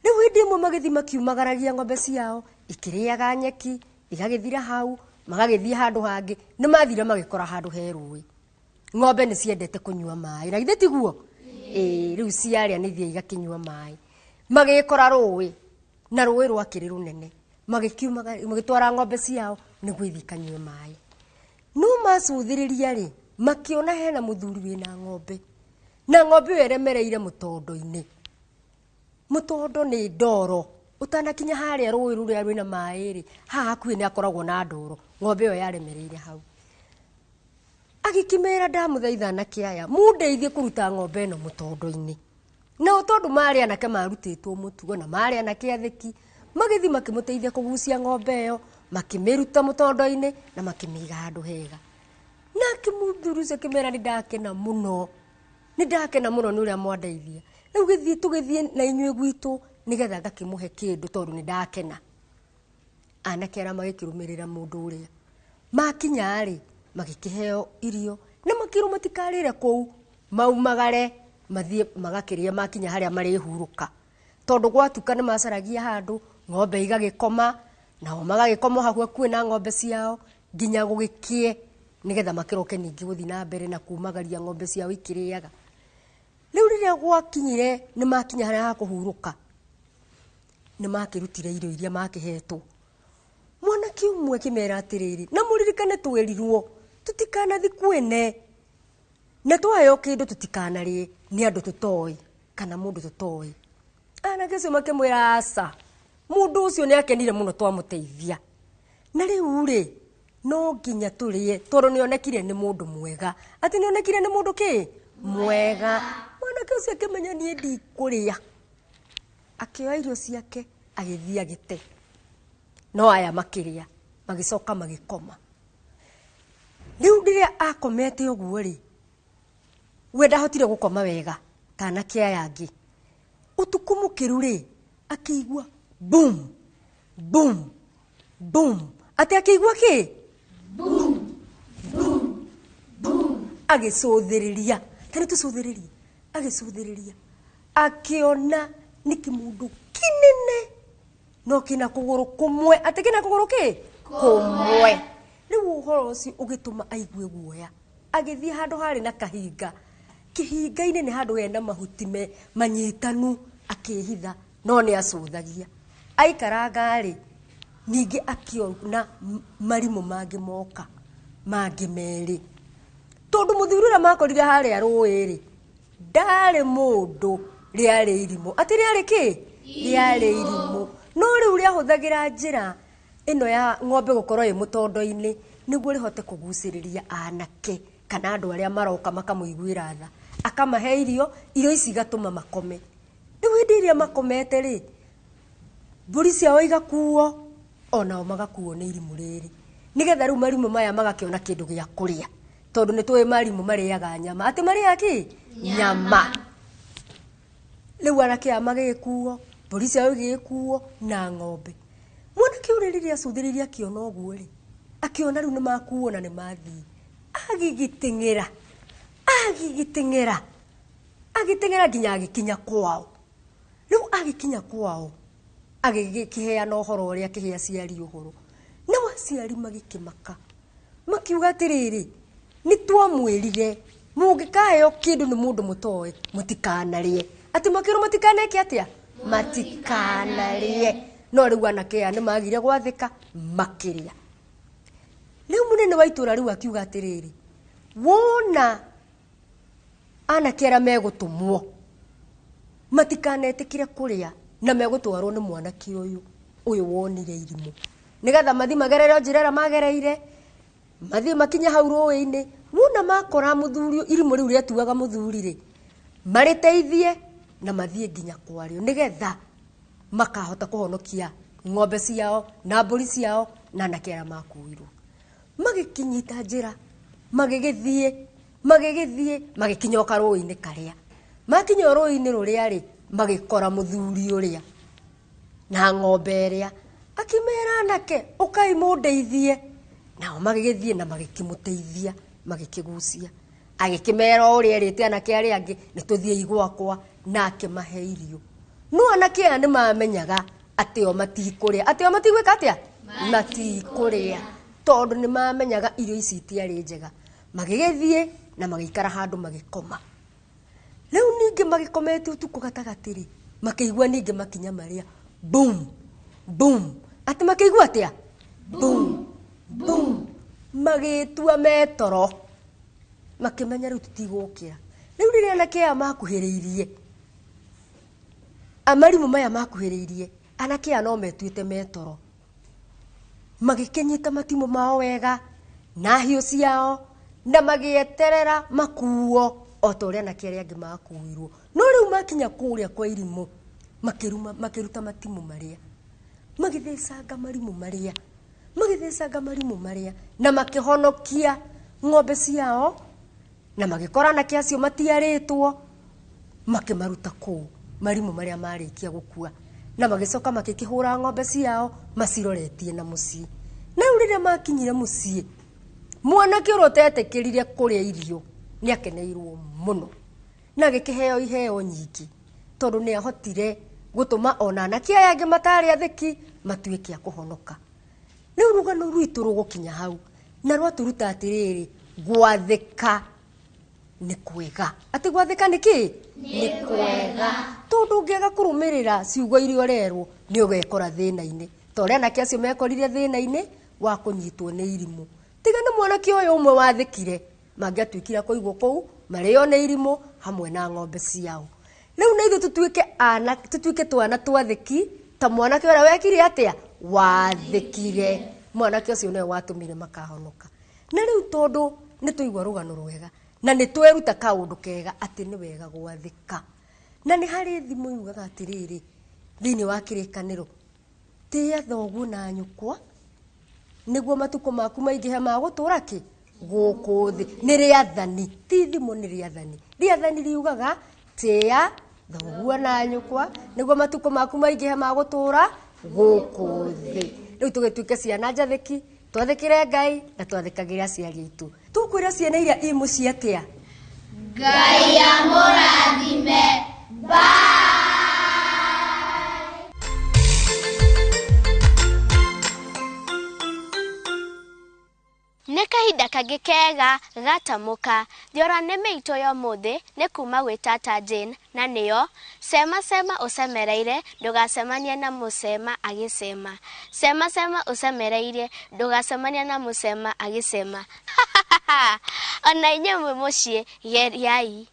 Rĩu hĩndĩ ĩmwe magĩthi makiumagaragia ng'ombe ciao, ikĩrĩaga nyeki, igagĩthira hau, magagĩthiĩ handũ hangĩ, nĩ mathire magĩkora handũ he rũĩ. Ng'ombe nĩ ciendete kũnyua maĩ, na githĩ tiguo? Rĩu ciarĩa nĩ ithiĩ igakĩnyua maĩ. Magĩkora rũĩ, na rũĩ rwakĩrĩ rũnene. Magĩtwara ng'ombe ciao nĩguo ithiĩ ikanyue maĩ. No macuthĩrĩria rĩ, makĩona hena mũthuri wĩna ng'ombe, na ng'ombe ĩyo ĩremereire mũtondo-inĩ. Mũtondo nĩ ndoro, ũtanakinya harĩa rũĩ rũrĩa rwĩna maĩ rĩ, haha hakuhĩ nĩ akoragwo na ndoro. Ng'ombe ĩyo yaremereire hau. Agĩkĩmera ndamũthaitha anake aya, mũndeithie kũruta ng'ombe ĩno mũtondo-inĩ. Na tondũ marĩ anake marutĩtwo mũtugo na marĩ anake atheki, magĩthi makĩmũteithia kũgucia ng'ombe ĩyo, makĩmĩruta mũtondo-inĩ na makĩmĩiga handũ hega. Nake mũthuri ũcio akĩmera nĩ ndakena mũno nĩ ũrĩa mwandeithia. Rĩu tũgĩthiĩ na inyuĩ gwitũ nĩgetha ngakĩmũhe kĩndũ tondũ nĩ ndakena. Anake arĩa magĩkĩrũmĩrĩra mũndũ ũrĩa, makinya rĩ, magĩkĩheo irio na makĩrwo matikarĩre kũu, maumagare mathiĩ magakĩrĩa makinya harĩa marĩhurũka. Tondũ gwatuka nĩ macaragia handũ, ng'ombe igagĩkoma, nao magagĩkoma hau hakuhĩ na ng'ombe ciao nginya gũgĩkie, nĩgetha makĩroke ningĩ gũthiĩ na mbere na kumagaria ng'ombe ciao ikĩrĩaga. Rĩu rĩrĩa gwakinyire nĩ makinya harĩa ha kũhurũka, nĩ makĩrutire irio iria makĩhetwo. Mwanake ũmwe akĩmera atĩrĩrĩ, na mũririkane twerirwo tũtikanathi kwene, na twaheo kĩndũ tũtikanarĩe nĩ andũ tũtoĩ kana mũndũ tũtoĩ. Anake acio makĩmwĩra aca, mũndũ ũcio nĩ akenire mũno twamũteithia, na rĩu rĩ, no nginya tũrĩe tondũ nĩ onekire nĩ mũndũ mwega. Atĩ nĩ onekire nĩ mũndũ kĩ? Mwega. Mwanake ũcio akĩmenya niĩ ndikũrĩa, akĩoya irio ciake agĩthiĩ agĩte. No aya makĩrĩa, magĩcoka magĩkoma. Rĩu rĩrĩa akomete ũguo rĩ, we ndahotire gukoma wega kana kia yangi utuku mukiru ri akiigua boom boom boom ati akiigua ki boom boom boom agicuthiriria tani tucuthiririe agicuthiriria akiona ni kimundu kinene no kina kuguru kumwe ati kina kuguru ki kumwe riu uhoro ucio ugituma aigue guoya agithie handu hari na kahinga kihinga-ini ni handu hena mahuti manyitanu akihitha no ni acuthagia aikaranga ri ningi akiona marimu mangi moka mangi meri tondu muthuri uria makorire haria rui ri ndari mundu riari irimu ati riari ki riari irimu no riu riahuthagira njira ino ya ng'ombe gukorwo i mutondo-ini niguo rihote kuguciriria anake kana andu aria maroka makamuiguira tha akamahe irio ici gatuma makome riu hindi iria makomete ri mburi ciao igakuo onao magakuo ni irimu riri nigetha riu marimu maya magakiona kindu gia kuria tondu ni tuwe marimu mariaga nyama ati maria ki nyama riu anake magikuo mburi ciao igikuo na ng'ombe mwanake uria riria acuthiriria akiona uguo ri akiona riu ni makuo na ni mathii agigiteng'era nginya agikinya kwao riu agikinya kwao agikiheana uhoro uria akihea aciari uhoro na aciari magikimaka makiuga atiriri ni twamwirire mungikaheo kindu ni mundu mutoe mutikanarie ati makiro matikaneke atia matikanarie no riu anake aya ni magire gwathika makiria riu munene wa itura riu akiuga atiriri wona anake aria megutumwo matikanetikire kuria na megutwarwo ni mwanake uyu wonire irimu nigetha mathi magerere njira ria magereire mathi makinya hau rui-ini wona makora muthuri irimu riu riatuaga muthuri ri mariteithie na mathie nginya kwario nigetha makahota kuhonokia ng'ombe ciao na mburi ciao na anake aria makuirwo magikinyita njira magigithie magikinyoka rui-ini karia makinya rui-ini ruria ri magikora muthuri uria na ng'ombe iria akimera anake ukai mundeithie nao magigithie na magikimuteithia magikigucia agikimera uria erite anake aria angi nituthie igwakwa na akimahe irio no anake aya ni mamenyaga ati o matikuria ati o matigwika atia matikuria tondu ni mamenyaga irio ici itiari njega magigithie na magikara handu magikoma riu ningi magikomete utuku gatagati makigua ningi makinya maria boom boom ati makigua atia boom boom magitua metoro makimenya riu tutigukira riu riria anake aya makuhiriirie amarimu maya makuhiriirie anake aya no metuite metoro magikinyita matimu mao wega na hiu ciao na magieterera makuo o ta uria anake aria angi makuirwo no riu makinya kuria kwa irimu makiruta matimu maria magithecanga marimu maria na makihonokia ng'ombe ciao na magikora anake acio matiaritwo makimaruta kuu marimu maria marikia gukua na magicoka makikihura ng'ombe ciao maciroretie na mucii na riu riria makinyire mucii mwanake uria utetikirire kuria irio ni akeneirwo muno na agikiheo iheo nyingi tondu ni ahotire gutuma ona anake aya angi matari athiki matuike a kuhonoka riu rugano rwitu rugukinya hau na rwaturuta atiriri gwathika ni kwega ati gwathika niki ni kwega tondu ungiaga kurumirira ciugo irio rerwo ni ugekora thina-ini toria anake acio mekorire thina-ini wa kunyitwo ni irimu tiga ni mwanake uyu umwe wathikire mangiatuikira kuigwo kuu mario ni irimu hamwe na ng'ombe ciao riu na ithu tutuike twana twathiki ta mwanake uria wekire atia wathikire mwanake ucio niwe watumire makahonoka na riu tondu ni tuigwa rugano rwega na ni tweruta kaundu kega ati ni wega gwathika na ni hari thimu yugaga atiriri thiini wa kirikaniro tia thoguo na nyukwa niguo matuko maku maingihe ma gutura ki gũkũ thĩ nĩ rĩathani ti thimo nĩ rĩathani riugaga tĩa thoguo na nyũkwa nĩguo matukũ maku maingĩhe ma gũtũũra gũkũ thĩ rĩu tũgĩtuĩke ciana njathĩki twathĩkĩre Ngai na twathĩkagĩre aciari aitũ tũkwĩra ciana iria i mũciĩ atĩa Ngai amũrathime. Bye. Nĩ kahinda kangĩ kega gatamuka thiora nĩ mĩito ya mũthĩ nĩ kuma gwĩ tata Jane na nĩyo sema sema ũsemereire ndũgacemanie na mũsema agĩsema sema sema ũsemereire ndũgacemanie na mũsema agĩsema ona inyuĩ mwĩ mũciĩ geriai.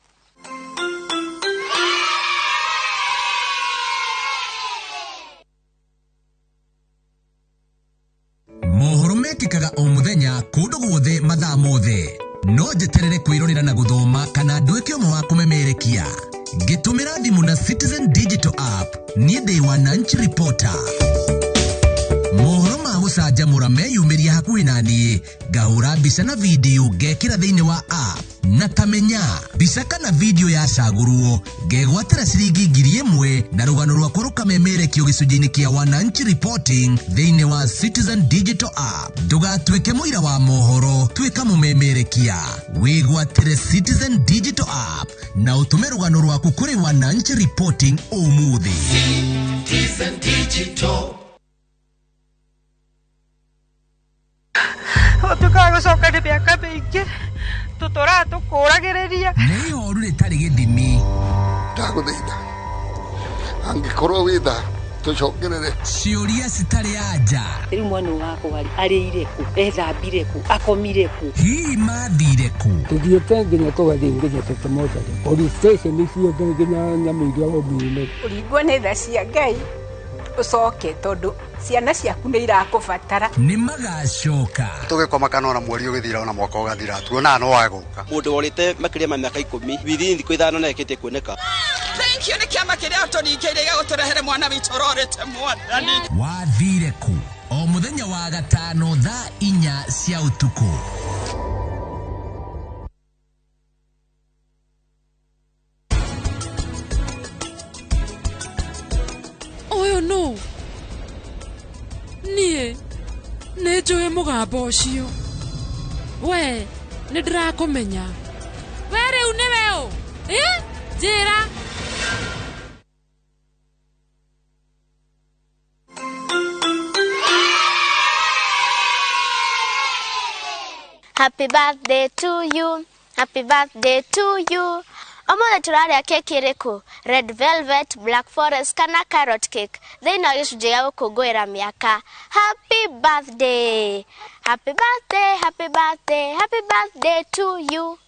Mohoro mekĩkaga o mũthenya kũndũ guothe mathaa mothe no njeterere kwĩrorera na gũthoma kana nduĩke ũmwe wa kũmemerekia ngĩtũmĩra thimũ na Citizen Digital App niĩ ndĩ wananchi reporter mohoro ma gũcanjamũra meyumĩria hakuhĩ na niĩ ngahũra mbica na video ngekĩra thĩinĩ wa app na kamenya mbica kana video yacagũrwo ngegwatĩra ciringi 1000 na rũgano rwakwa rũkamemerekio gĩcunjĩ-inĩ kĩa wananchi reporting thĩinĩ wa Citizen Digital App ndũgatuĩke mũira wa mohoro tuĩka mũmemerekia wĩgwatĩre Citizen Digital App na ũtũme rũgano rwaku kũrĩ wananchi reporting ũmũthĩ. Citizen Digital Tukaga gũcoka nĩ mĩaka mĩingĩ tũtũraga tũkũragĩrĩria nĩ ihoru rĩtarĩ gĩthimi ndagũthaitha angĩkorwo wĩ tha tũcokerere ciũria citarĩ anja rĩu mwana wakwa arĩire kũ ethambire kũ akomire kũ hihi mathire kũ tũthiĩte nginya tũgathiĩ nginya tũtũmotari police station ciothe nginya nyamũ iria wombiume ũringwo nĩ tha cia Ngai ucoke tondu ciana ciaku nĩ irakũbatara nĩ magacoka tũgĩkoma kana ona mweri ũgĩthira ona mwaka ũgathira tuonaga no wagũka mũndũ worĩte makĩria ma mĩaka 10 within thikũ 5 na ekĩte kuoneka. Thank you nĩ kĩama kĩrĩa tũringĩire gĩgũtũrehere mwana witũ ũrorete mwathani wathire kũ o mũthenya wa gatano thaa 4 cia ũtukũ. Oyo no niĩ nĩ njũĩ mũgambo ũcio we nĩ ndĩrakũmenya we rĩu nĩwe ũ njĩra Happy birthday to you, happy birthday to you. Omo turarĩa keki ĩrĩkũ red velvet, black forest kana carrot cake thĩinĩ wa gĩcunjĩ gĩa gũkũngũĩra mĩaka. Happy birthday, happy birthday, happy birthday, happy birthday to you.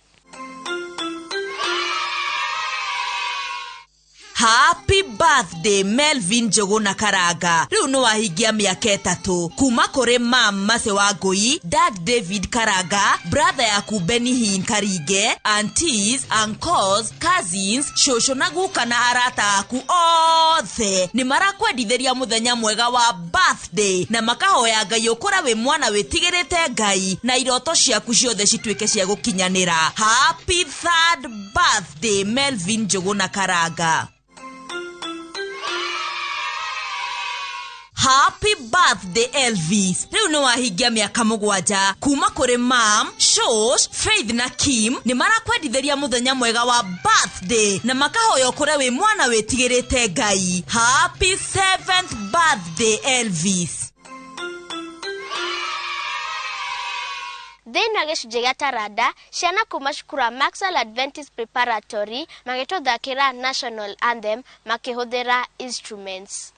Happy birthday Melvin Njoguna Karanga. Riu no wahingia mĩaka 3 kuma kũrĩ mam Mase wa Ngui, dad David Karanga, brother yaku Benny Hin Karinge, aunties, uncles, cousins, shosho na guka na arata aku othe nĩ marakwendithĩria mũthenya mwega wa birthday na makahoya Ngai ũkũra wĩ mwana wĩtigĩrĩte Ngai na iroto ciaku ciothe cituĩke cia gũkinyanĩra. Happy 3rd birthday Melvin Njoguna Karanga. Happy birthday Elvis. Riu no wahingia mĩaka 7 kuma kũrĩ mam, Shosh, Faith na Kim nĩ marakwendithĩria mũthenya mwega wa birthday na makahoya ũkũre wĩ mwana wĩtigĩrĩte Ngai. Happy 7th birthday Elvis. Thĩinĩ wa gĩcunjĩ gĩa Taranda, ciana kuma cukuru wa Maxwell Adventist Preparatory magĩtũthakĩra national anthem makĩhũthĩra instruments.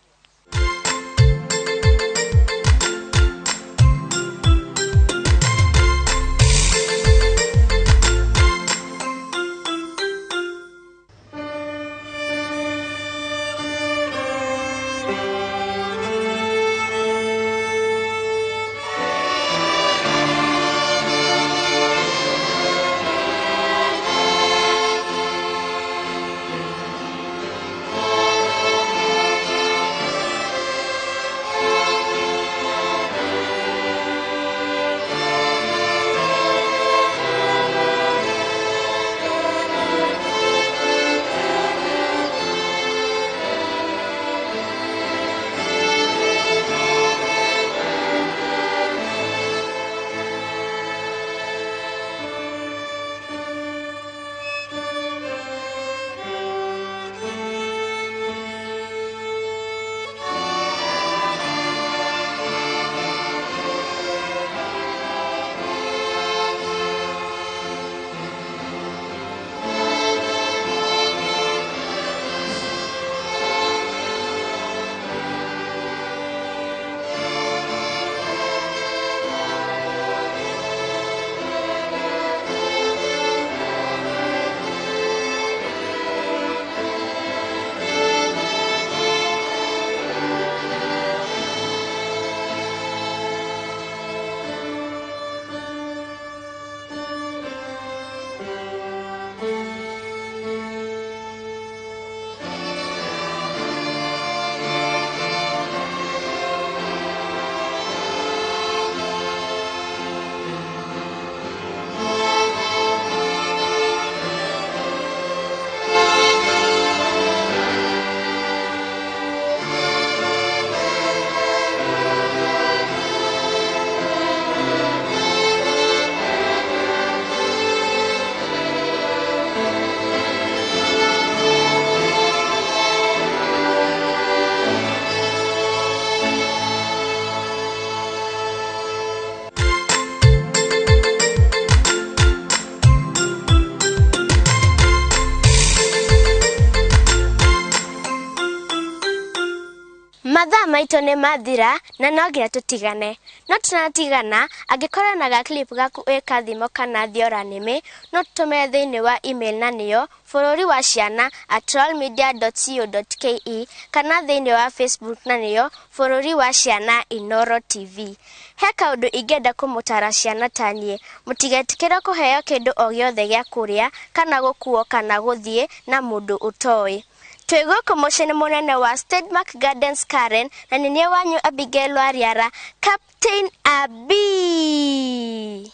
mathaa maitũ nĩ mathira na no nginya tũtigane. No tunatigana angĩkorwo na ga clip gaku wĩka thimo kana thiora nĩmĩ no tũtũme thĩinĩ wa email na nĩyo fororiwaciana@royalmedia.co.ke kana thĩinĩ wa Facebook na nĩyo Forori wa Ciana Inoro TV. He kaũndũ ingĩenda kũmũtara ciana taniĩ, mũtigetikĩre kũheo kĩndũ o gĩothe gĩa kũrĩa kana gũkuo kana gũthiĩ na mũndũ ũtoĩ. Twĩgũkũ mũciĩ mũnene wa Stedmark Gardens Karen na nĩ niĩ wanyu Abigail Wariara, Captain Abi.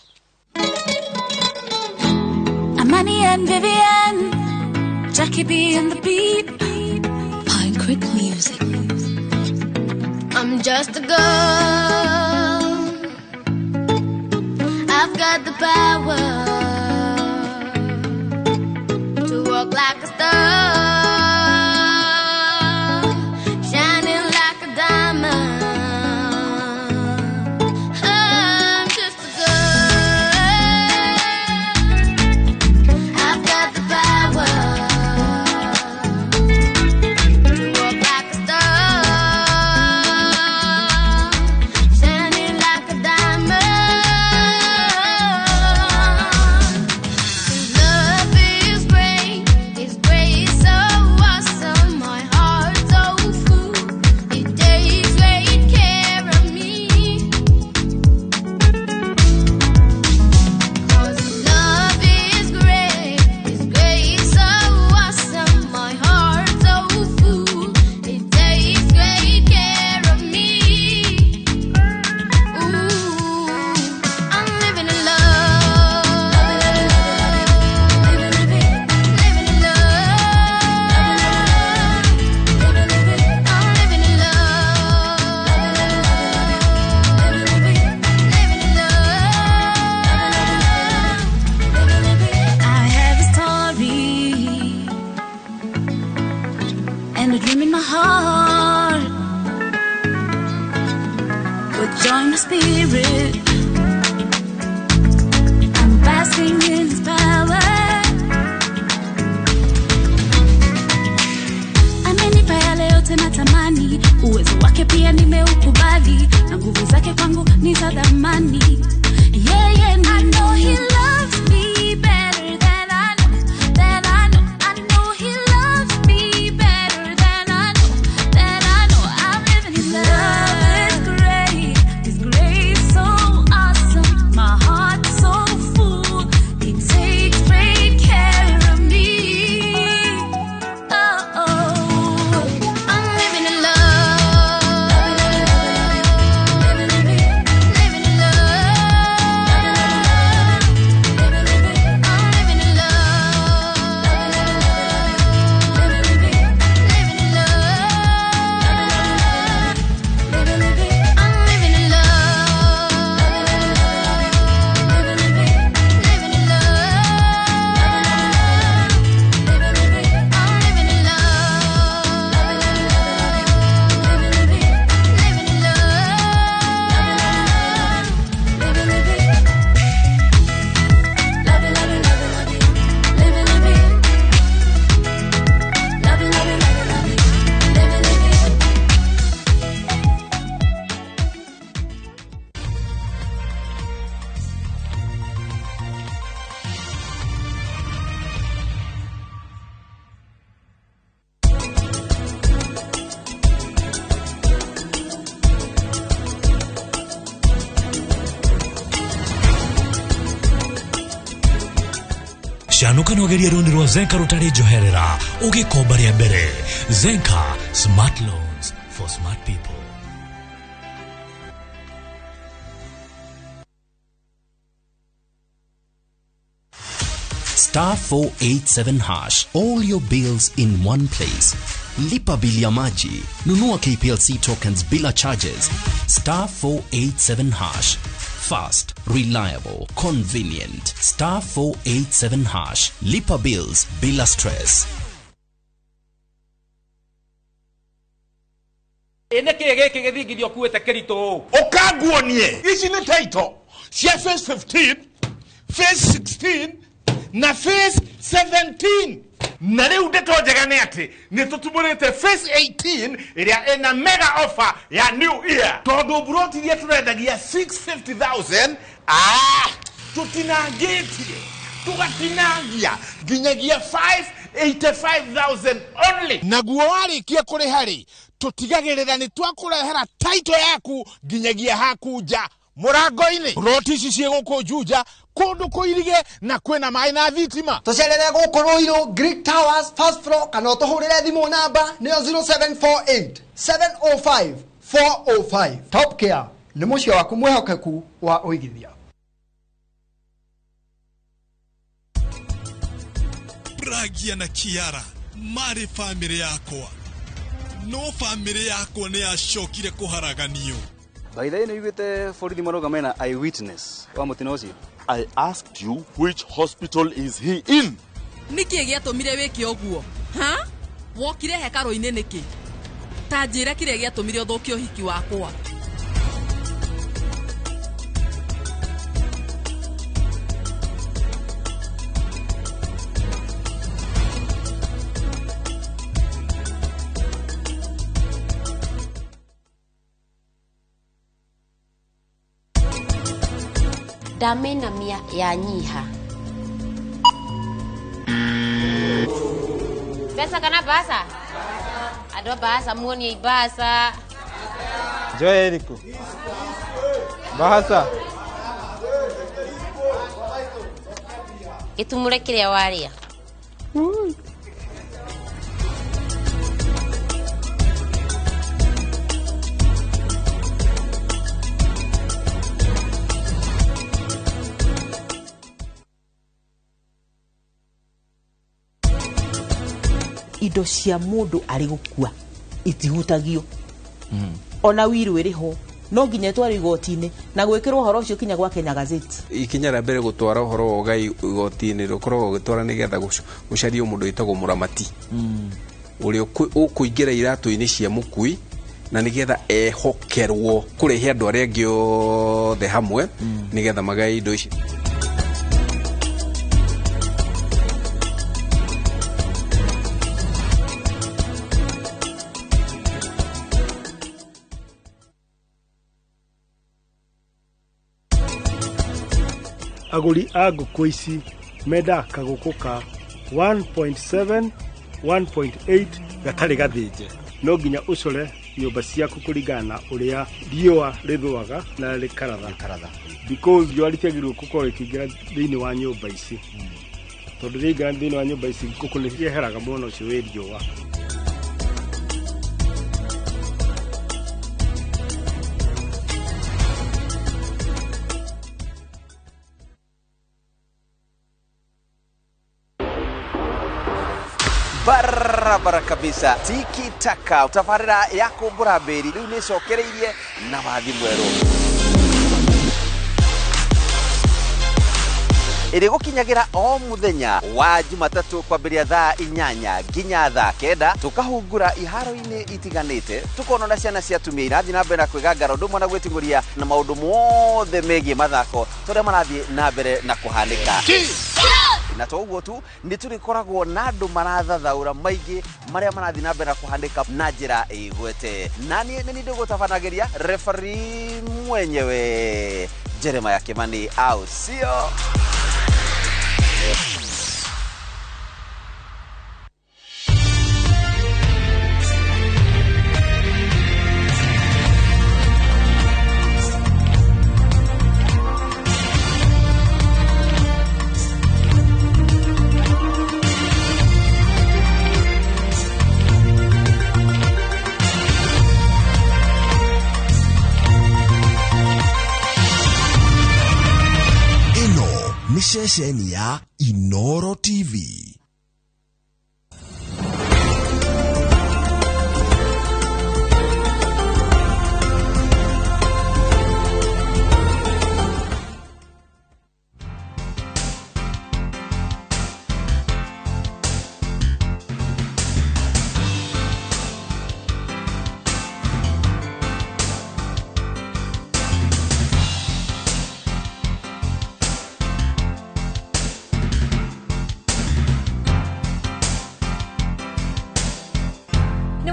Amani and Vivian, Jackie B and the Beat, Pine Creek Music. I'm just a girl. I've got the power to walk like a star, shining like a diamond. I'm just a girl. I've got the power to walk like a star, shining like a diamond. Love is great, it's great, so awesome. My heart's so full, it takes great care of me. 'Cause love is great, it's great, so awesome. My heart's so full, it takes great care of me. Ooh, I'm living in love, living in love, I'm living in love. I have a story and a dream in my heart, with joy in my spirit. I'm basking in His power. Amenipa yale yote natamani, uwezo wake pia nimeukubali, na nguvu zake kwangu ni za thamani. Yeah, yeah, I know He loves me better than I know, than I know. I know He loves me better than I know, than I know. I'm living in love. Love is great, it's great, so awesome. My heart's so full, it takes great care of me. Oh, oh. I'm living in love, living in Shanuka nogeria runi rwa Zenka rutari joherera ugikomba ria mbere. Zenka Smart Loans for Smart People. *487#. All your bills in one place. Lipa bili ya maji. Nunua KPLC tokens bila charges. *487#. Fast, reliable, convenient. *487#. Lipa bills bila stress. Eneke geke githingithio kuwete kirito. Okaguonie. Ici ni title. Cia phase 15, phase 16 na phase 17. Na riu ndeto njega ni ati nitutumurite face 18 iria ina mega offer ya new year todo broti dia turendagia 650,000 tutinangitie tugatinagia ginyagia 585,000 only naguo warikia kuri hari tutigagirira ni twakurehera title yaku ginyagia hakuja murango-ini roti ici ciguku juja kundu kuirige na kwina mai na thitima tucerere guku Ruiru Greek Towers first floor kana tuhurire thimu namba ni 0748 705 405 Top Care ni mucio waku mwehokeku wa uigithia. Bragia na Kiara mari family yakwa no family yakwa ni ashokire kuharaganio. By the way, you get for the Marogamena eyewitness. I asked you which hospital is he in? Niki giatumire wiki oguo. Ha? Wokire hekaro-ini niki? Tanjira kire giatumire uthukie uhiki wakwa. Damena mia ya nyiha. Pesa kana basa? Ado basa muoni ibasa. Joeriku. Bahasa. Itumure kiria waria. Indo cia mundu ari gukua itihutagio ona wiru iriho no nginya twari igoti-ini na gwikirwo horo ucio kinya gwa Kenya Gazette ikinya rĩa mbere gutwara uhoro wa ugai igoti-ini rukorwo gutwara nigetha gucaria mundu itagwo muramati uri ukuingira iratu-ini cia mukui na nigetha ehokerwo kurehe andu aria angi othe hamwe nigetha magai indo ici. Aguri a ngũkũ ici menda kagũkũ ka 1.7 1.8 gatarĩ gathĩnje no nginya ucore nyũmba ciaku kũringana na ũrĩa riũa rĩthũaga na rĩkaratha because riũa rĩtiagĩrĩirwo gũkorwo rĩkĩingĩra thĩinĩ wa nyũmba ici tondũ rĩingĩra thĩinĩ wa nyũmba ici ngũkũ nĩ cieheraga mwena ũcio wĩ riũa. Barabara kabisa tiki taka tafarira yako buraberi riu ni cokereirie na bathi mweru iri gukinyagira o muthenya wa Jumatatu kwambiria thaa 8 nginya thaa 9 tukahungura iharo-ini itiganite tukono na ciana cia tumia irathi na mbere kwigangara undu mwana gwitinguria na maundu mothe megie mathako turia marathie na mbere na kuhanika na toguo tu niturikoragwo na andu marathathaura maingi maria marathi na mbere kuhandika na njira igwete nani ni ndigutafanagiria referee mwenyewe Jeremiah Kimani au sio? Ceceni ya Inoro TV.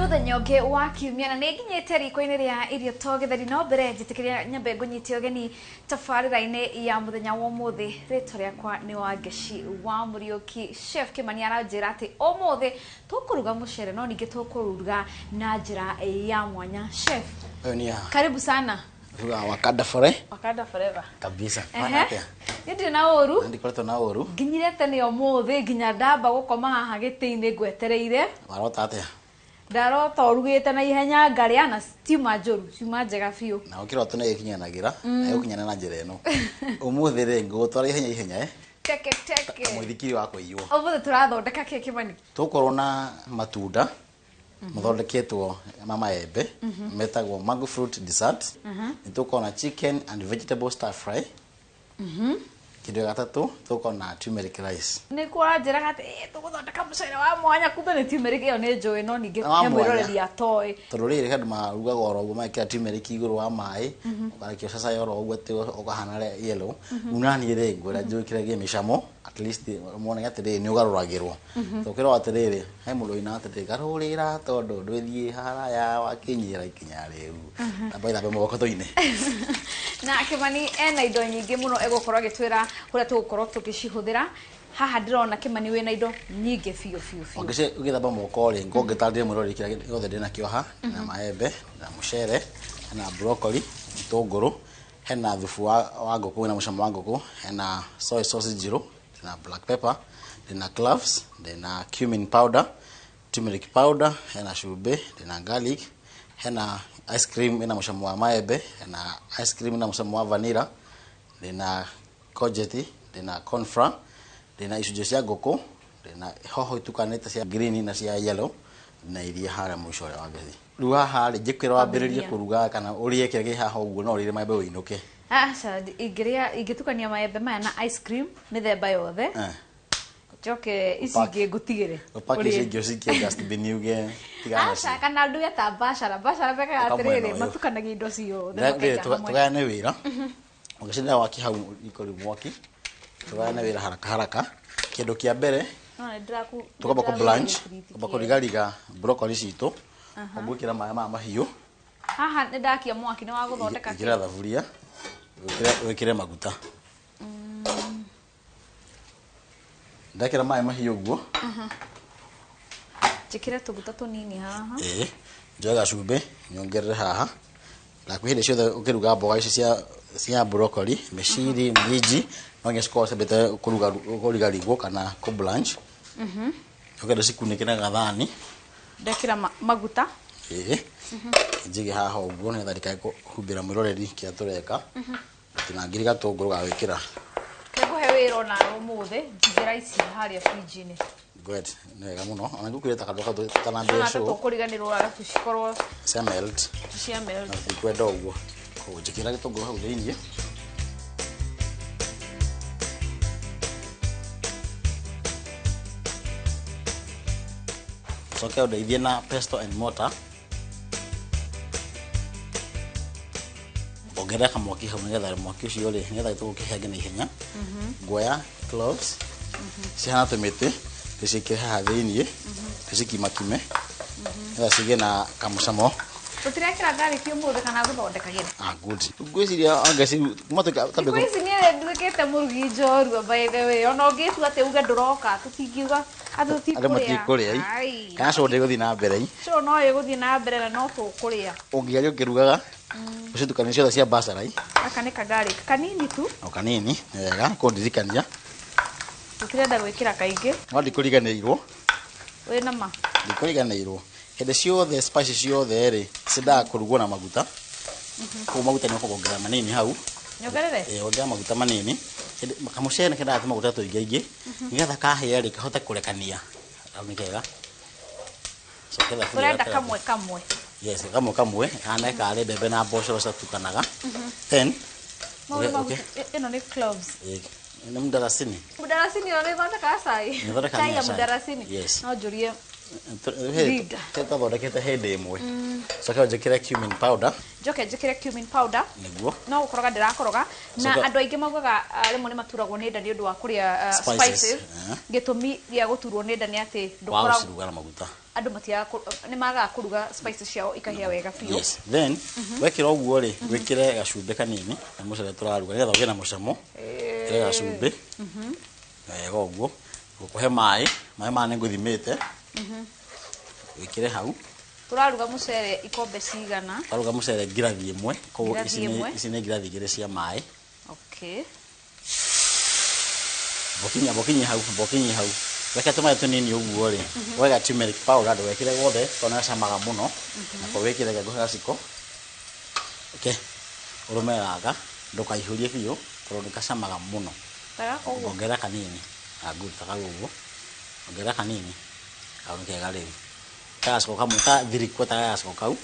muthenya ungi wa kiumia na ninginyite riko-ini ria irio to githeri no mbere njitikiria nyambe ngunyite ugeni tabarira-ini ya muthenya wa umuthi ritwa riakwa ni Wangeci wa Muriuki. Chef Kimani aranjira ati umuthi tukuruga mucere no ningi tukuruga na njira ya mwanya. Chef karibu sana. Wakanda forever. Wakanda forever. Kabisa. Ndi na oru. Ndi koretwo na oru. Nginyirete ni umuthi nginya ndamba gukoma haha giti-ini ngwetereire. Warota atia? Ndarota urugite na ihenya ngaria na stima njuru ciuma njega biu. Na ukirota na ikinyanagira, ukinyana na njira ino. Umuthi ri ngutwara ihenya Teke. Muithikiri wako iyo. Umuthi turathondeka keki Kimani. Tukorwo na matunda. Mathondeketwo maembe metagwo mango fruit dessert. Nitukorwo na chicken and vegetable stir fry. Kindo gatatu tuko na turmeric rice. Ni kuranjira gati tuguthondeka mucere wa mwanya kumbe ni turmeric iyo ni njui no ningi he mwiroreri atoe. Tondu riri kandu marugaga oro uguo makira turmeric iguru wa mai ukarekio sasa yoro uguo ati ukahana yellow unani ri ngwira njui kiragie micamo at least muone ati ni ugaruragirwo tukiro ati riri he mundu ina ati garurira tondu ndwithie haraya wakinyira ikinya riu tabaitha be moko toine. Na Kimani ena indo nyingi muno egukorwo agitwira kuria tugukorwo tukicihuthira haha ndirona Kimani wina indo nyingi fiu. Ongice ugithamba moko ri ngongitandire mwirori kira yothe ndina kioha na maembe na mucere na broccoli itunguru hena thubu wa nguku na mucamo wa nguku hena soy sauce njiro na black pepper na cloves na cumin powder turmeric powder hena cumbi na garlic hena ice cream ina mucamo wa maembe na ice cream ina mucamo wa vanilla na courgette na corn flour na icunjĩ cia ngũkũ na hoho itukanĩte cia green na cia yellow na iria hara mwisho wa gathi. Rĩu haha rĩ njĩkwĩra wambĩrĩrie kũruga kana ũrĩe kĩrĩa haha ũguo no ũrĩre maembe ũinũke. Ingĩtukania maembe maya na ice cream mĩthemba yothe njoke ici ingĩ ngutigĩre package ingĩ ũcikie dustbin uge tigana aca kana nduge ta bacara bekaga atĩrĩrĩ matukanagia indo ciothe tugayane wĩra ũgĩcinĩra waki hau iko rĩu mwaki tugayane wĩra haraka kĩndũ kĩa mbere tũkamba kũ blanch tũkamba kũrigariga broccoli citũ ũgwĩkĩra maĩ ma mahiũ haha nĩ ndakia mwaki nĩ wa gũthondeka ĩkĩra thaburia wĩkĩre maguta ndakĩra maĩ mahiũ ũguo njĩkĩre tũguta tũnini haha njoe gacumbĩ nyongerere haha na kwĩ hĩndĩ ciothe ũkĩruga mboga ici cia broccoli mĩciri minji no nginya cikorwo ciambĩte kũrigarigwo kana kũ blanch ũkenda cikunĩke na gathani ndekĩra maguta njige haha ũguo nĩgetha ndikae kũhumbĩra mwĩroreri kĩrĩa tũreka tinangiri gatũngũrũ ga gwĩkĩra kegũhe wĩra ona ũmũthĩ njigĩra ici harĩa fridge-inĩ. Good, nĩ wega mũno ona ngũkwĩrĩta kandũ tanambia show tũkũriganĩrwo arabu cikorwo cia melt na ndikwenda ũguo njĩkĩra gĩtũngũrũ hau thĩiniĩ coke ũndeithie na pesto and mortar ongerera kamwaki hau nĩgetha mwaki ũcio rĩ nĩgetha gĩtũgũkĩhenge na ihenya nguoya cloves cihana tũmĩtĩ ndĩciĩkĩre haha thĩiniĩ ndĩcikimakime nĩgetha cigĩe na kamũcamo. Tutirekera garlic ũmũthĩ kana gũthondekagĩra good ngwĩciria angeci thikũ ici niĩ nduĩkĩte mũrugi njorua by the way ona ũngĩtua atĩ uge ndũroka tũtingiuga atĩ tũtikũrĩa kana show ndĩgũthiĩ na mbere show no ĩgũthiĩ na mbere na no tũkũrĩa ũngĩaria ũkĩrugaga ũcitukania ciothe cia basarai aka nĩ ka garlic kanini tu o kanini nĩ wega kũndirikania tũtirenda gwĩkĩra kaingĩ no ndikũriganĩirwo wĩna ma ndikũriganĩirwo hĩndĩ ciothe spices ciothe rĩ ciendaga kũrugwo na maguta kũu maguta nĩ ũkũongerera manini hau nyongerere ongerera maguta manini kamũcere kendaga tũ maguta tũingaingĩ nĩgetha kahĩa rĩ kahote kũrekania nĩ kega ũrenda kamwe yes kamwe kana karĩ mbembe na mboco citukanaga then ĩno nĩ cloves nĩ mdarasini ĩyo nĩ thondeka cai ya mdarasini no njũrie tũthondekete hĩndĩ ĩmwe coke njĩkĩre cumin powder njoke njĩkĩre cumin powder nĩguo no gũkoroga ndĩrakoroga na andũ aingĩ maugaga rĩmwe nĩ maturagwo nĩ nda nĩ ũndũ wa kũrĩa spices gĩtũmi gĩa gũturwo nĩ nda nĩ atĩ ndũkoragwo na maguta andu matia ni maga kuruga spices ciao ikahia wega biũ. Yes. Then wekira uguo ri wikire gacumbi kanini na mucere turaruga nigetha ugina mucamo. Ire gacumbi. Wega uguo. Gukuhe mai mane nguthimite. Wikire hau. Turaruga mucere ikombe cigana? Turaruga mucere ngirathi imwe. Koguo ici ni ngirathi igiri cia mai. Okay. Bokinya hau. Weka tumaĩ tunini uguo ri. Wega turmeric powder andu wekire gothe tona camaga muno. Na ko wekire gaciko. Okay. Urumeraga ndukaihurie biũ tondũ nikacamaga muno. Taga koguo. Ongera kanini. Good taga uguo. Ongera kanini. Au nikega riu. Gaciko kamwe ta 3/4 gaciko kau.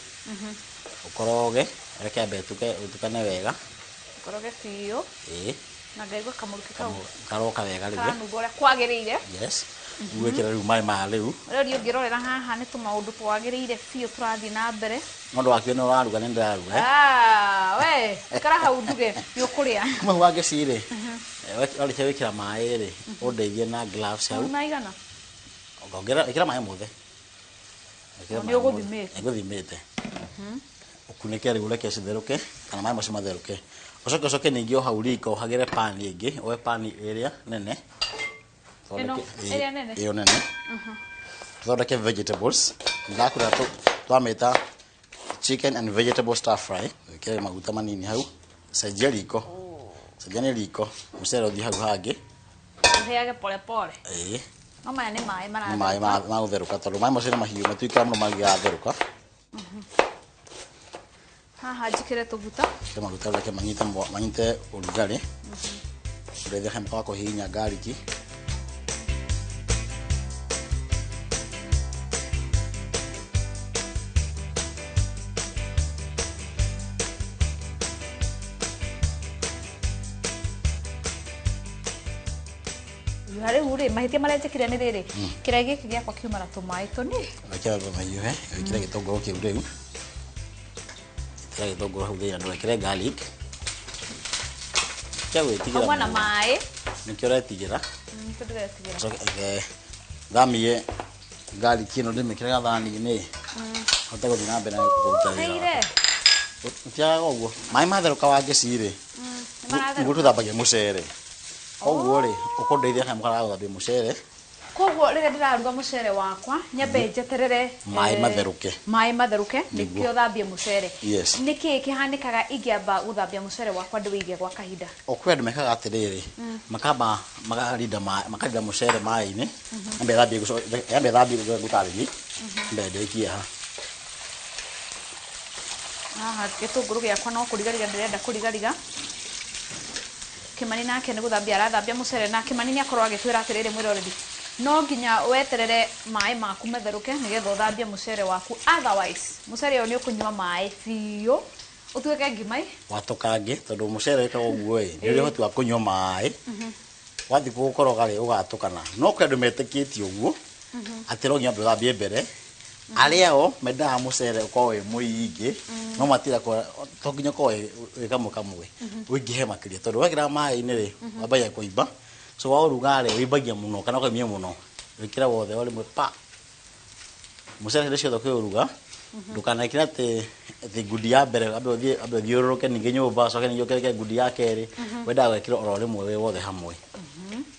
Ukoroge reke mbetuke utukane wega. Ukoroge biũ. Na ngaigua kamuruki kau. Karoka wega riu. Kana nugora kwagĩrĩire. Yes. Gwikira riu mai ma riu. Rĩu ngĩrorera haha nĩ tũmaũndũ twagĩrĩire biũ tũrathiĩ na mbere. Mũndũ waku nĩ ũraruga nĩ ndĩraruga. We, ikara hau nduge nĩ ũkũrĩa. Kuma wange cire. Warĩkia wĩkĩra maĩ rĩ, ũndeithie na gloves hau. Na igana. Ongera ĩkĩra maĩ mothe. Nĩ ũgũthimĩte. Ũgũthimĩte. Ũkunĩke rĩu reke citherũke kana maĩ macio matherũke. Ucoke ningĩ o hau riko hagĩre pan ĩngĩ, oe pan ĩrĩa nene. Ĩrĩa nene. Ĩyo nene. Tuthondeke vegetables. Ndakura twamĩta chicken and vegetable stir fry. Wĩkĩre maguta manini hau. Cenjia riko. Cenjia nĩ riko. Mũcere ũthiĩ hau hangĩ. Ũheage pole pole. No maya nĩ maĩ maratherũka. Maĩ ma gũtherũka tondũ maĩ macio nĩ mahiũ matuĩkaga mũno magĩgatherũka. Haha njĩkĩre tũguta. Maguta reke manyite ũrugarĩ. Ũrethia hempa wa kũhihinya garlic. Harĩ ure mahitia marĩa njĩkire nĩ rĩrĩ. Kĩrĩa gĩkĩ gĩakwa kiuma na tũmaĩ tũnini. Wekĩra mahiũhe, wĩkĩre gĩtũngũrũ kĩu rĩu. Wĩkĩre gĩtũngũrũ hau thĩinĩ na wĩkĩre garlic. Kĩa gwĩtigĩra. Hamwe na maĩ. Nĩkĩo ũretigĩra. Nĩkĩo ndĩretigĩra. Thamie garlic ĩno ndĩmĩkĩre gathani-inĩ. Hote gũthiĩ na mbere na kũruta wĩra. Ũtiagaga ũguo. Maĩ matherũka wange cirĩ. Nĩguo tũthambagia mũcere. Koguo rĩ, ũkũndeithia kana mũkara gũthambia mũcere. Koguo rĩrĩa ndĩraruga mũcere wakwa, nyambe njeterere maĩ matherũke. Maĩ matherũke nĩkĩo thambie mũcere. Yes. Nĩkĩ kĩhanĩkaga ingĩamba gũthambia mũcere wakwa ndĩwĩige gwa kahinda? Okwe andũ mekaga atĩrĩrĩ, makamba makarinda mũcere maĩ-inĩ. Nyambe thambie gũtarĩria. Ndĩndĩkie haha. Haha gĩtũngũrũ gĩakwa no kũrigariga ndĩrenda kũrigariga. Kimani nake nĩ gũthambia arathambia mũcere na Kimani nĩ akorwo agĩtwĩra atĩrĩrĩ mwĩroreri. No nginya weterere maĩ maku matherũke nĩgetha ũthambie mũcere waku. Otherwise, mũcere ũyũ nĩ ũkũnyua maĩ biũ. Ũtuĩke ngimai. Watokange tondũ mũcere wĩkaga ũguo ĩ, nĩ ũrĩ ũhoti wa kũnyua maĩ. Wathiĩ gũkoroga rĩ ũgatũkana. No kwĩ andũ metĩkĩtie ũguo atĩ no nginya ũthambie mbere. Arĩa o mendaga mũcere ũkorwo wĩ mũingĩ no matira to nginya ũkorwo wĩ kamwe ũingĩhe makĩria tondũ wekĩra maĩ-inĩ rĩ wambagia kũimba so waũruga rĩ wĩimbagia mũno kana ũkaimia mũno wĩkĩra wothe o rĩmwe pa mũcere hĩndĩ ciothe ũkĩũruga ndũkanekĩra atĩ ngundi ya mbere ambe ũthiũrũrũke ningĩ nyũmba coke ningĩ ũkĩreke ngundi ya kerĩ wendaga gwĩkĩra oro rĩmwe wĩ wothe hamwe.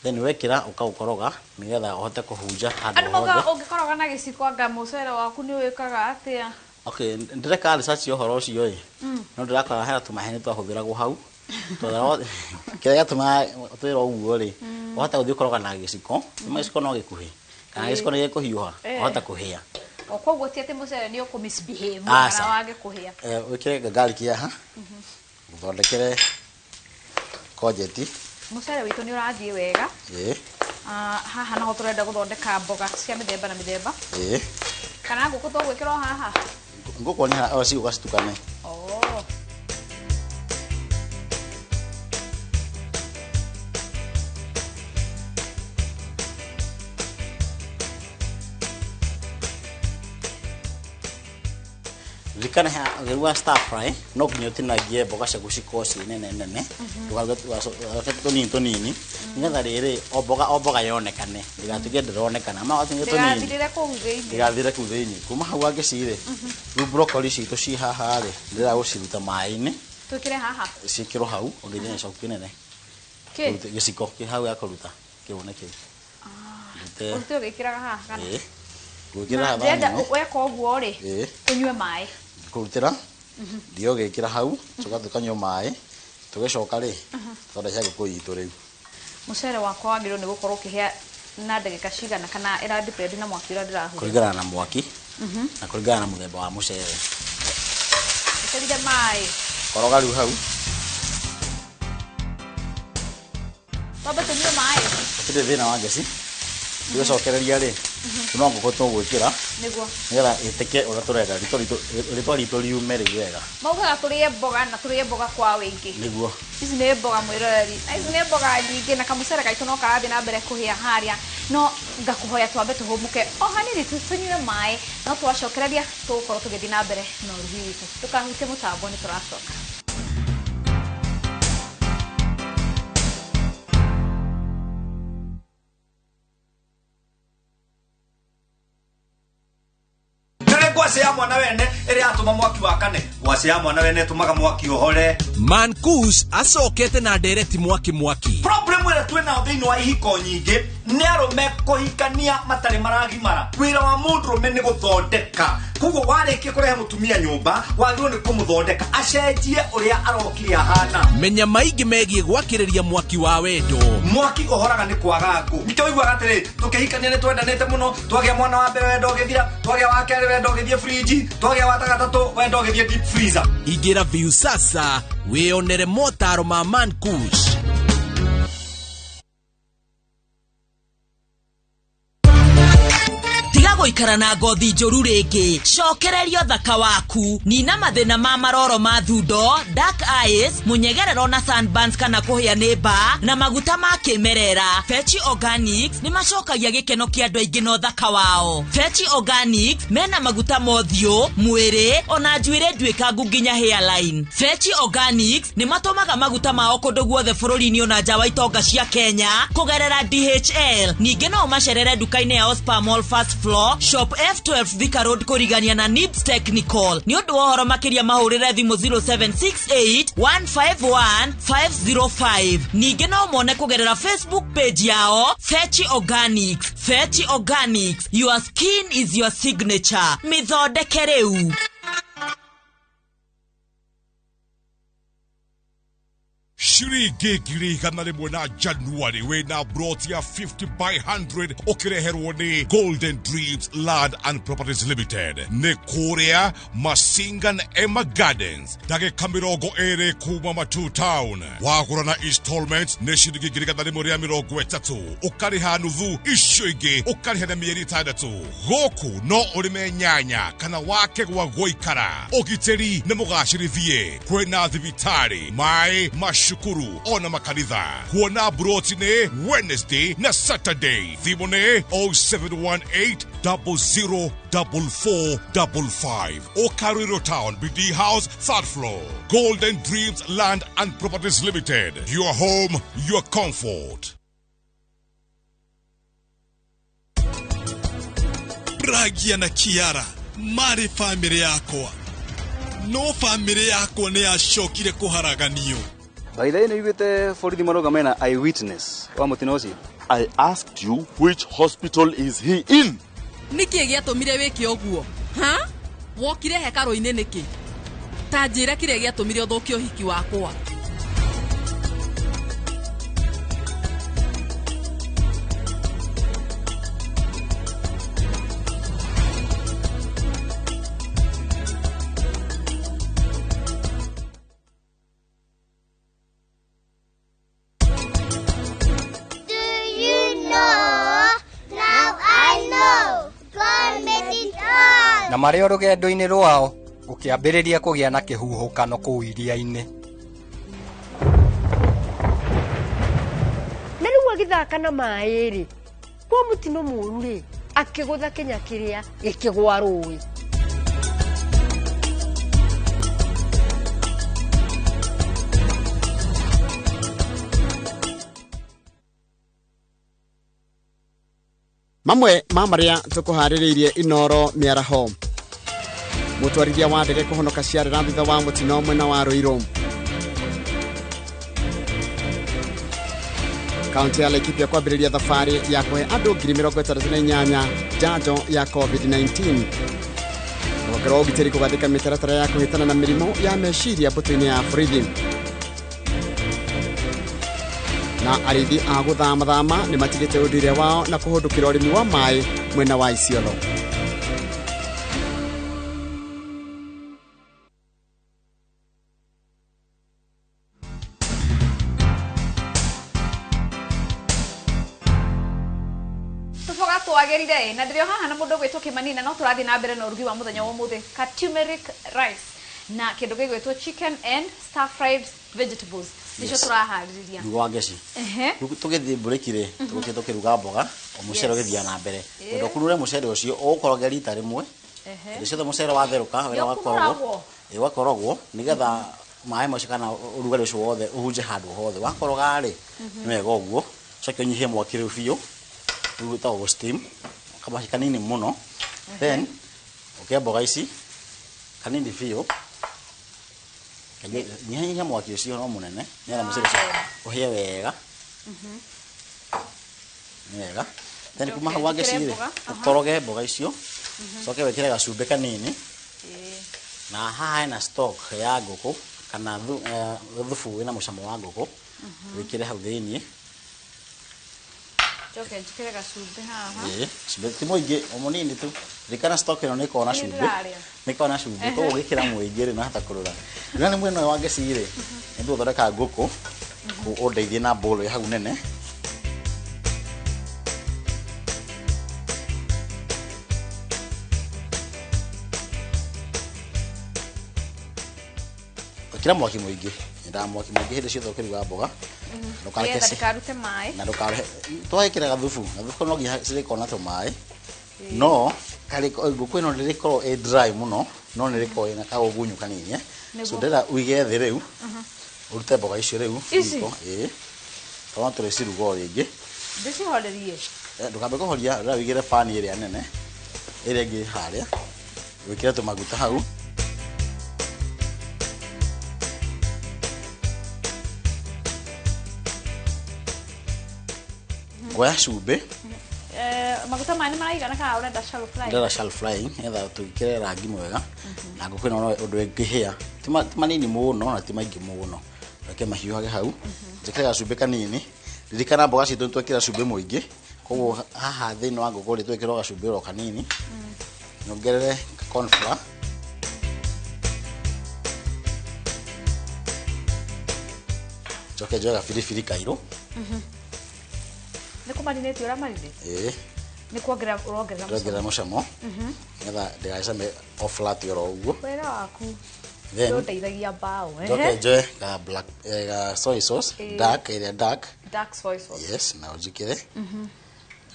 Then wekĩra ũkaũkoroga nĩgetha ũhote kũhunja handũ hothe. Andũ ũngĩkoroga na gĩciko anga mũcere waku nĩ wĩkaga atĩa? Okay, ndĩreka research ũhoro ũcio ĩ. No ndĩrakora hena tũmaheni twahũthĩragwo hau. Tondũ kĩrĩa gĩatũmaga twĩra ũguo rĩ, ũhota gũthiĩ ũkoroga na gĩciko, gĩciko no gĩkuhĩ. Kana gĩciko nĩ gĩkũhiũha, ũhota kũhĩa. Koguo ti atĩ mũcere nĩ ũkũmisbehave kana wage kũhĩa. Wĩkĩre garlic haha. Ũthondekere kojeti. Mũcere witũ nĩ ũrathiĩ wega. Haha naho tũrenda gũthondeka mboga cia mĩthemba na mĩthemba. Kana ngũkũ tũgwĩkĩra haha? Ngũkũ nĩ haha cigũka citukane. Rikana ha gerwa star fry no kunyotinaggie mboga cia gucikoci nene tonini ngetha riri omboga yonekane igatuge ndironekana ma watinge tonini igathire ku thiini kuma hau angicire ru broccoli citu ci haha ri ndira guciruta mai-ini tukire haha cikiro hau ongithia coku nene giciko ki hau akuruta kione ki urute ugikiraga haha kana gukira haha ndenda weka uguo ri unywe mai kurutira dio gekira hau tukanywa mai tugicoka ri tondesha gukuyitu riu mucere wakwa wagirwo ni gukorwo ukihia na ndagika cigana kana ira depend na mwaki ura ndirahuria kuringana na mwaki na kuringana na muthemba wa mucere ikarire mai koroga riu hau baba tunywe mai tire thina wa ngeci tugicokereria ri no nguko tugwikira niguo ngira iteke ura turenda ritwa riume ri wega maugaga turie mboga na turie mboga kwa wingi niguo ici ni mboga mwiroreri na ici ni mboga nyingi na kamucere gaitu no karathi na mbere kuhia haria no ngakuhoya twambe tuhumuke o hanini tunywe mai no twacokereria tugukorwo tugithi na mbere no ruhi witu tukahutie mutambo ni turacoka Gwase ya mwana wene ere atuma mwaki wa kane gwase ya mwana wene tumaga mwaki ohore Mankus acokete na ndereti mwaki problem ere twena thini wa ihiko nyingi ni arume kuhikania matari maragimara wira wa mundurume ni guthondeka kugo warikie kurehe mutumia nyumba wagirwo ni kumuthondeka acenjie uria arokire ahana menya maingi megie gwakiriria mwaki wa wendo mwaki ohoraga ni kwaga ngo nike wigwa gatiri tukihikania ni twendanite muno twagia mwana wa mbere wendo githira twagia wa kere wendo githie fridge twagia wa tagatatu wendo githie deep freezer igira view sasa wionere motaro ma Mankus guikara na ngothi njuru ringi cokererio thaka waku nina mathina ma maroro ma thundo dark eyes munyegerero na sunburns kana kuhia ni mba na maguta ma kimerera Fetch Organics ni macokagia gikeno kia andu aingi no thaka wao Fetch Organics mena maguta mothio mwiri ona njuire ndwika nginya hairline Fetch Organics ni matomaga maguta mao kundu guothe bururi-ini ona nja wa itonga cia Kenya kugerera DHL ningi no macerere duka-ini ya Ospamol Fast Floor Shop F12 Thika Road kurigania na Needs Technical ni undu wohoro makiria mahurire thimu 0768151505 ningi no mone kugerera Facebook page yao Fetch Organics Fetch Organics your skin is your signature mithondeke riu Shiringi ngiri igana rimwe na January wena brought ya 50 by 100 ukireherwo ni Golden Dreams Land and Properties Limited ni kuria Masingan Emma Gardens dagika mirongo ere kuma Matu Town wagura na installments ni shiringi ngiri igana rimwe ria mirongo itatu ukariha nuthu icio ingi ukariha na mieri itandatu goku no urime nyanya kana wake gwa guikara ugiteri ni mugacirithie kwena thibitari mai shukuru ona makanitha kuona brotine Wednesday na Saturday thimone 0718004455 Okariro Town BD House 3rd floor Golden Dreams Land and Properties Limited your home your comfort Ragia na Kiara mari family yako no family yako ne ashokire kuharaganio By the way, you get for the Marogama eyewitness. I asked you which hospital is he in? Niki giatumire wiki oguo. Ha? Wokire hekaro-ini niki? Tanjira kire giatumire uthukie uhiki wakwa. Na marĩ o rũgendo-inĩ rwao gũkĩambĩrĩria kũgĩa na kĩhuhũkano kũu iria-inĩ. Na rĩu agĩthaka na maĩ-rĩ, kwa mũtino mũru-rĩ, akĩgũtha kĩnya kĩrĩa gĩkĩgwa rũĩ. mamwe ma maria tukuhaririirie inoro miaraho mutwarithia wa ndege kuhonoka ciarira thutha wa mutino mwena wa Ruiru. Kaunti ya Laikipia kwambĩrĩria thabarĩ ya kũhe andũ 68,000 njanjo ya COVID-19. Rũhonge rwa ũgitĩri kũgathĩka mĩtaratara ya kũhĩtana na mĩrimũ ya meciria mbũtũ-inĩ ya borithi. Na arĩithi a gũthamathama nĩ matigĩte ũndũire wao na kũhũndũkĩra ũrĩmi wa maĩ mwena wa Isiolo. Twagerire na ndirio haha na mundu gwitwo Kimanina no turathi na mbere na urugi wa muthenya wa muthe ka turmeric rice na kindu gigwitwo chicken and stir fried vegetables nicio turahariria ruga ngeci tugithi burikire tugukito kiruga mboga umucere githia na mbere ndo kurure mucere ucio ukoroge rita rimwe ricio the mucere watheruka wera wakorogwo nigetha maĩ macio kana urugari ucio wothe uhunje handu hothe wakoroga ri nwega uguo coke unyihie mwaki riu biu Utago steam kama kanini muno then mboga ici kanini biũ nyihanyihia mwaki ũcio no mũnene nĩgetha mũcere ũhĩe wega wega then kuma hau wangĩcirĩ ũkoroge mboga icio coke wĩkĩre gacumbĩ kanini na haha hena stock ya ngũkũ kana thubu wĩna mũcamo wa ngũkũ wĩkĩre hau thĩinĩ. Joke njikire gacumbĩ haha. Cumbĩ ti mũingĩ o mũnini tu. Rikana stock ĩno nĩ ĩkoragwo na cumbĩ. Nĩ ĩkoragwo na cumbĩ koguo ũgĩkĩra mũingĩ rĩ na hata kũrũra. Rĩrĩa nĩ mwena wa ngeci rĩ nĩ tũthondeka ngũkũ ũndeithie na bowl hau nene. Kira mwaki mũingĩ. Nda mwaki mũingĩ hĩndĩ ciothe ũkĩruga mboga. Ndukarute maĩ. Na ndũkarehe twagĩkĩra gathubu no nginya cirĩkorwo na tũmaĩ no ngũkũ ĩno ndĩrĩkorwo ĩ dry mũno no nĩ rĩkorwo ĩna kaũgunyu kanini so ndĩrenda ũige thĩ rĩu ũrute mboga icio rĩu tondũ tũrĩciruga o rĩngĩ ndĩcihorerie ndũkambe kũhoria rĩrĩa ũigĩre pan ĩrĩa nene ĩrĩa ĩngĩ harĩa wĩkĩre tũmaguta hau Goya cumbĩ maguta mani maraigana kana urenda shallow fry ndĩrenda shallow frying etha tũikĩre rangi mwega na ngũkũ ĩno no ũndũ ĩngĩhĩa ti manini mũno na ti maingĩ mũno reke mahiũhage hau njĩkĩre gacumbĩ kanini ririkana mboga citũ twĩkĩra cumbĩ mũingĩ koguo haha thĩinĩ wa ngũkũ rĩ twĩkĩrwo gacumbĩ ro kanini nyongerere corn flour njoke njoe gabiribiri kairũ Niko marinate ura marinate? Niko ongerera mũcamo. Ngetha ndĩgacame o flat yoro ũguo. Wega waku. Then ndeithagia bao njoke njoe ga black ga soy sauce dark dark soy sauce. Yes, na ũjikire.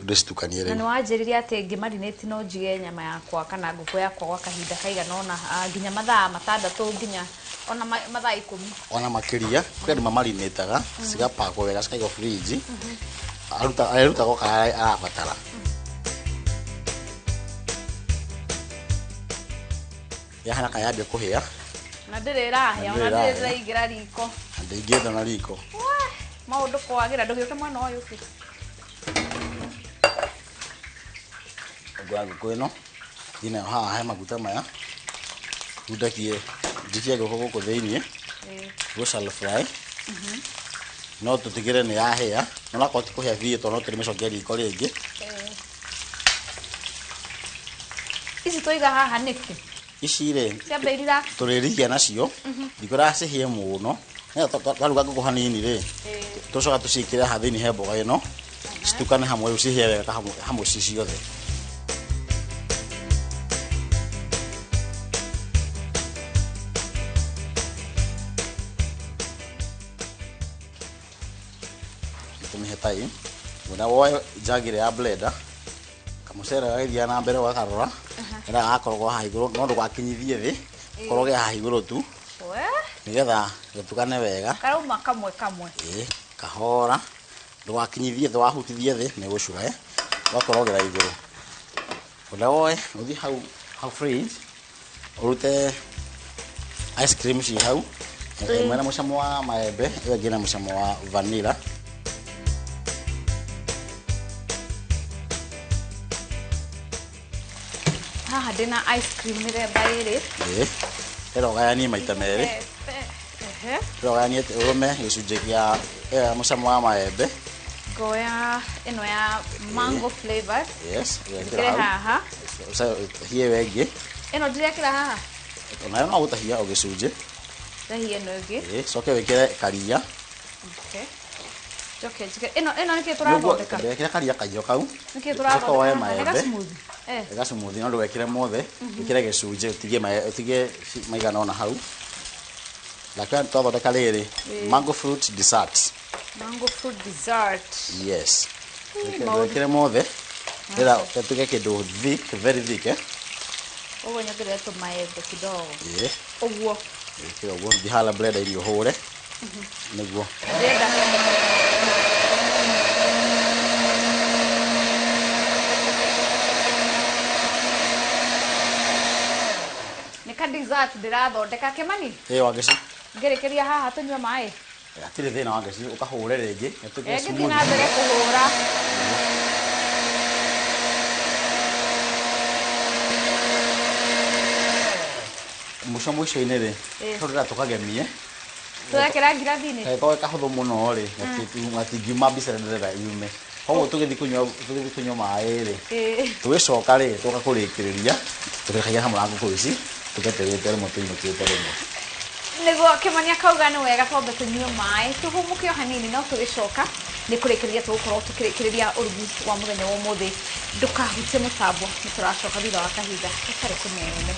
Ndĩcitukanie rĩu. Na nĩwanjĩrĩria atĩ ngĩmarinate no njige nyama yakwa kana ngũkũ yakwa gwa kahinda kaigana ona nginya mathaa 6 nginya ona mathaa 10. Ona makĩria kũrĩa nĩ mamarinataga cigapakwo wega cikaigwo fridge. Aruta go kai arabatara ya hana kayambia kuhia na ndirira hia ona ndirira igira riko ndingĩenda na riko maũndũ kwagira ndũgĩũke mwana ũyũ ũkĩ ngũkũ ĩno ina haha he maguta maya ndudakie njikie ngũkũ gũkũ thĩinĩ go shallow fry no tũtigĩre nĩ yahĩa no nakorwo ti kũhĩa biũ tondũ no tũrĩmĩcokia riko rĩngĩ ici tũiga haha nĩkĩ ici rĩ ciambĩrĩra tũrĩrigia nacio ndikora cihĩe mũno twaruga ngũkũ hanini rĩ tũcoka tũciĩkĩre haha thĩinĩ he mboga ĩno citukane hamwe rĩu cihĩe wega hamwe ci ciothe tai wena woe jagire ya blender kamucere gagithia na mbere wakarora era akorwo ha iguru no ndũgakinyithie thĩ koroge ha iguru tu nigetha gĩtukane wega karauma kamwe kahora ndũgakinyithie thĩ wahutithie thĩ nĩ gũcura wakorogera iguru udawoe uthi hau fridge urute ice cream ci hau mwana mucamo wa maembe iyo ngina mucamo wa vanilla haha ndina ice cream mithemba iri irogayanie maita meri irogayanie urume gicunji gia mucamo wa maembe ngoya ino ya mango flavor yes ngire haha hie wengi ino ndirekira haha onayo no gutahia ugicunji tahia no ingi coke wikire karia Joke, ino niki turathondeka. Ndekire karia kaio kau. Niki turathondeka. Ega smooth. Ega smooth no ndwekire mothe. Wikire gicunji utige maigana ona hau. Lakini twathondeka riri mango fruit dessert. Mango fruit dessert. Yes. Wikire mothe. Ila tuge kindu thick, very thick Ogo nyakire to maembe kidogo. Oguo. Wikire oguo ndihala blender irio hore. Niguo. Nika dessert ndirathondeka Kimani. Wangeci. Ngirikiria haha tunywe mai. Atire thina wangeci ukahure ringi. Ngithina mbere kuhura. Muco muico-ini ri turira tukagemie turekera ngirathi-ini ko kahuthu muno ri gatingiuma mbica ndirenda yume koguo tugithi kunywa mai ri tugicoka ri tugakurikiria tugikagia hamwe na nguku ici tugeterete rimwe tuinukite rimwe niguo Kimani akauga ni wega twambe tunywe mai tuhumuke o hanini no tugicoka ni kurikiria tugukorwo tukirikiriria urugi wa muthenya wa umuthi ndukahutie mutambo ni turacoka thutha wa kahinda tutari kunene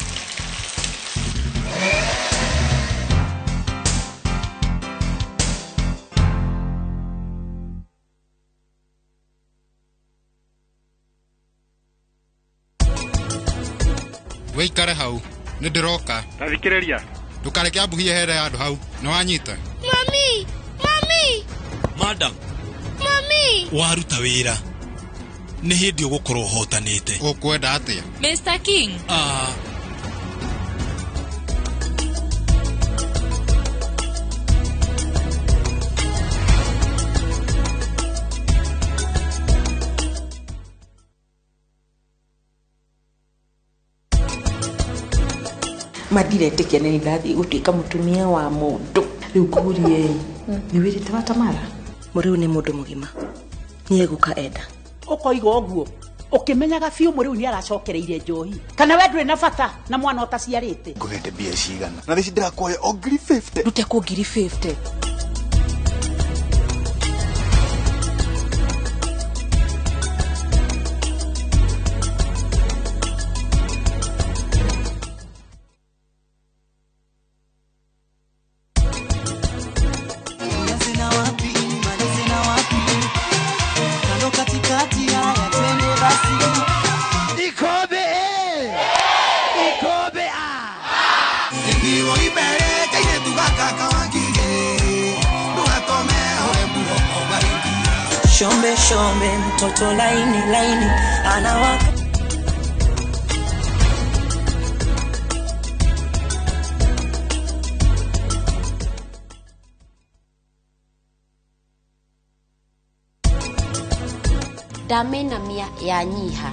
Weikare hau ni ndiroka tathikiriria ndukareke ambuhie here andu hau ni wanyita Mami Madam waruta wira ni hindi ugukorwo hotanite ukwenda atia Mr King Madiretekia nĩ ndathi gũtuĩka mũtumia wa mũndũ rĩu kũrie nĩ wĩrĩte wa Tamara mũrĩu nĩ mũndũ mũgima nĩ egũka enda ũkoiga ũguo ũkĩmenyaga biũ mũrĩu nĩ aracokereire njohi kana we ndũrĩ na bata na mwana ũtaciarĩte ngũhete mbia cigana na thĩci ndĩrakuoya o ngiri 50 rute kũ ngiri 50 Shombe mtoto laini anawaka damena mia ya nyiha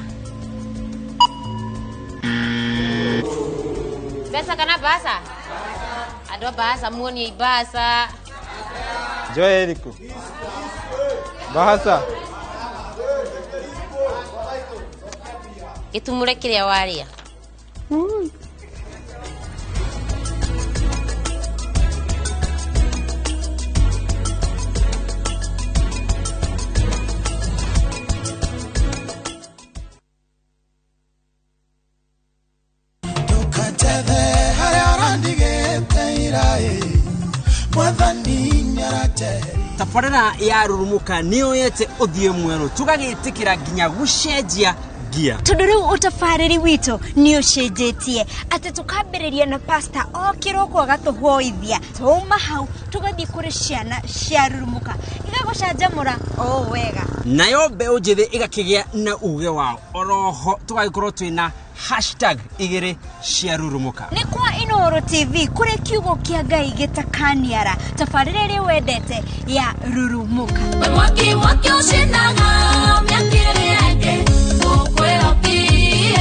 pesa kana basa ado basa muoni ibasa Joe Eriku Bahasa itumure kiria waria tabarĩra ya rurumuka nĩyoyete ũthiĩ mwerũ tugagitikira nginya gucenjia gũcenjia tondũ rĩu ũtabarĩri witũ nĩ ũcenjetie atĩ tũkambĩrĩria na pasta o kĩroko agatũhoithia twauma hau tũgathiĩ kũrĩ ciana ciarurumuka igagũcanjamũra o wega nayo mbeũ njĩthĩ ĩgakĩgĩa na uge wao oroho tũgagĩkorwo twĩna #2 ciarurumuka nĩ kwa Inooro TV kũrĩ kiugo kĩa Ngai gĩtakaniara tabarĩra ĩrĩa wendete ya rurumuka mwaki ũcinaga mĩakĩrĩ yake ũkwĩrapie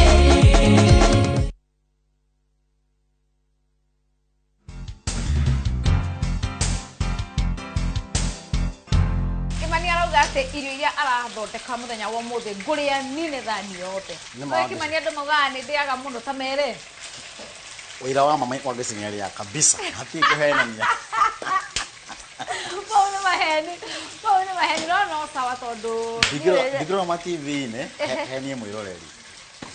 Kimani arauga atĩ irio iria arathondeka mũthenya wa ũmũthĩ ngũrĩa nine thani yothe. Wewe Kimani andũ maugaga nĩ ndĩaga mũno ta mere. Wĩra wa mama kwa gĩcingeria kabisa. Hatirĩ kũhenania. Pauna maheni no sawa tondũ. Ndigĩrwo ma TV-inĩ henie mwĩroreri.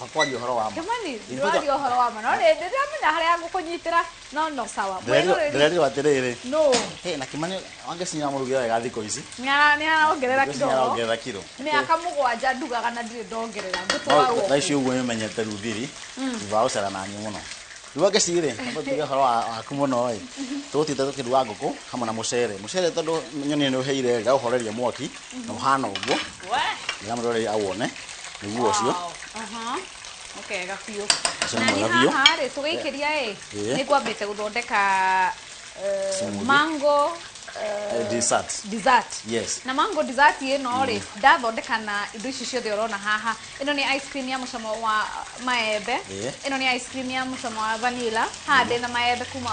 Fakwaria ũhoro wa ma. Kimani, ndĩraria ũhoro wa ma. No ndĩramenya harĩa ngũkũnyitĩra no sawa. Ndĩraria atĩrĩrĩ. No. Na Kimani wangĩcinya mũrugĩra wega thikũ ici. Nĩ arongerera kidogo. Nĩ arongerera kiro. Nĩ akamũgwanja ndugaga na ndirĩ ndongerera. Ngũtwara. Thaa ici ũguo nĩmenyete rĩu thiri. Thutha wa gũcera na niĩ mũno. Rĩu angĩcirĩ, tũtige ũhoro waku mũno ĩ. Tũgũthiĩte tũkĩruga ngũkũ hamwe na mũcere. Mũcere tondũ nyoni nĩ ũheire ngaũhoreria mwaki na ũhana ũguo. Nĩ mũroreri awone. Nĩguo ũcio. Okay, gafiyo. Na haha tũgĩikĩria nĩ kwambĩte gũthondeka mango dessert. Yes. Na mango dessert ĩno rĩ ndathondeka na indo ici ciothe ũrona haha. Ĩno nĩ ice cream ya mũcamo wa maembe. Ĩno nĩ ice cream ya mũcamo wa vanilla. Haha ndĩna maembe kuma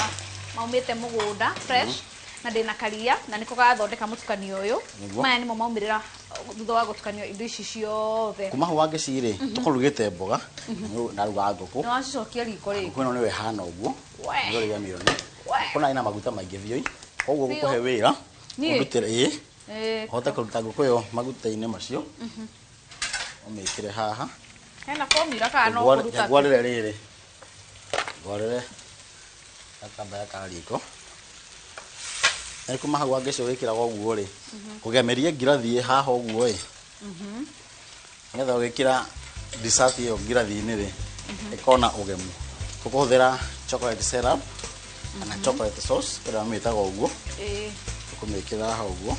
maumĩte mũgũnda fresh. Na ndĩna karia na nĩko gathondeka mũtukanio ũyũ. Maya nĩmo maumĩrĩra thutha wa gũtukanio indo ici ciothe. Kuma hau angĩcirĩ tũkũrugĩte mboga na ruga ngũkũ. No acicokia riko rĩngĩ. Kwĩno nĩ wehana ũguo. Nĩ rĩga mĩoni. Kuna ina maguta maingĩ biũ. Koguo gũkũhe wĩra. Ũrutĩre hote kũruta ngũkũ ĩyo maguta-inĩ macio. Ũmĩkĩre haha. Hena formula kana no kũruta. Ngwarĩre rĩrĩ. Ngwarĩre gatambaya ka riko. Kuma hau angĩcio wĩkĩraga ũguo rĩ kũgemeria ngirathi haha ũguo ĩ nĩgetha ũgĩkĩra dessert ĩyo ngirathi-inĩ rĩ ĩkona ũgemu tũkũhũthĩra chocolate syrup kana chocolate sauce ĩrĩa mĩtaga ũguo tũkũmĩkĩra haha ũguo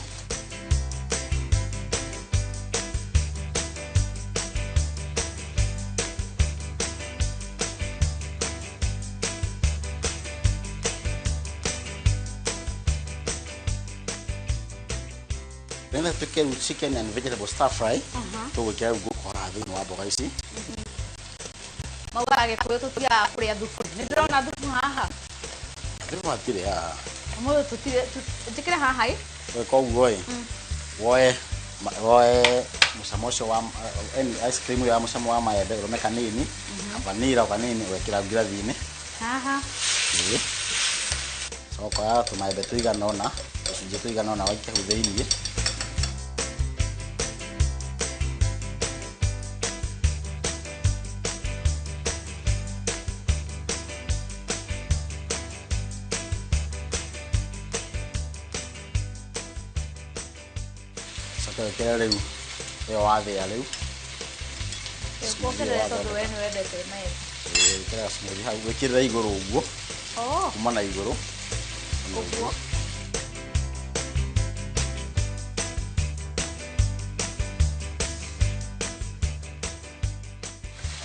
Nenda tuke chicken and vegetable stir fry. Tũgwĩkĩra ngũkũ haha thĩinĩ wa mboga ici. Maugaga Gĩkũyũ tũtigaga kũrĩa thubu. Nĩ ndĩrona thubu haha. Thubu hatirĩ haha. Mũndũ njĩkĩre haha ĩ. Weka ũguo ĩ. Woe mũcamo ũcio wa ice cream ya mũcamo wa maembe ũrũme kanini. Vanilla kanini wekĩra ngirathi-inĩ. Haha. Cokoya tũmaembe tũigana ũna. Tũcunjĩ tũigana ũna waikia hau thĩinĩ. Kaya rĩu ĩyo wathĩa rĩu Kuongerera tondũ we nĩ wendete maembe. Kaya smoothie hau wĩkĩrĩra igũrũ ũguo kuma na igũrũ ũguo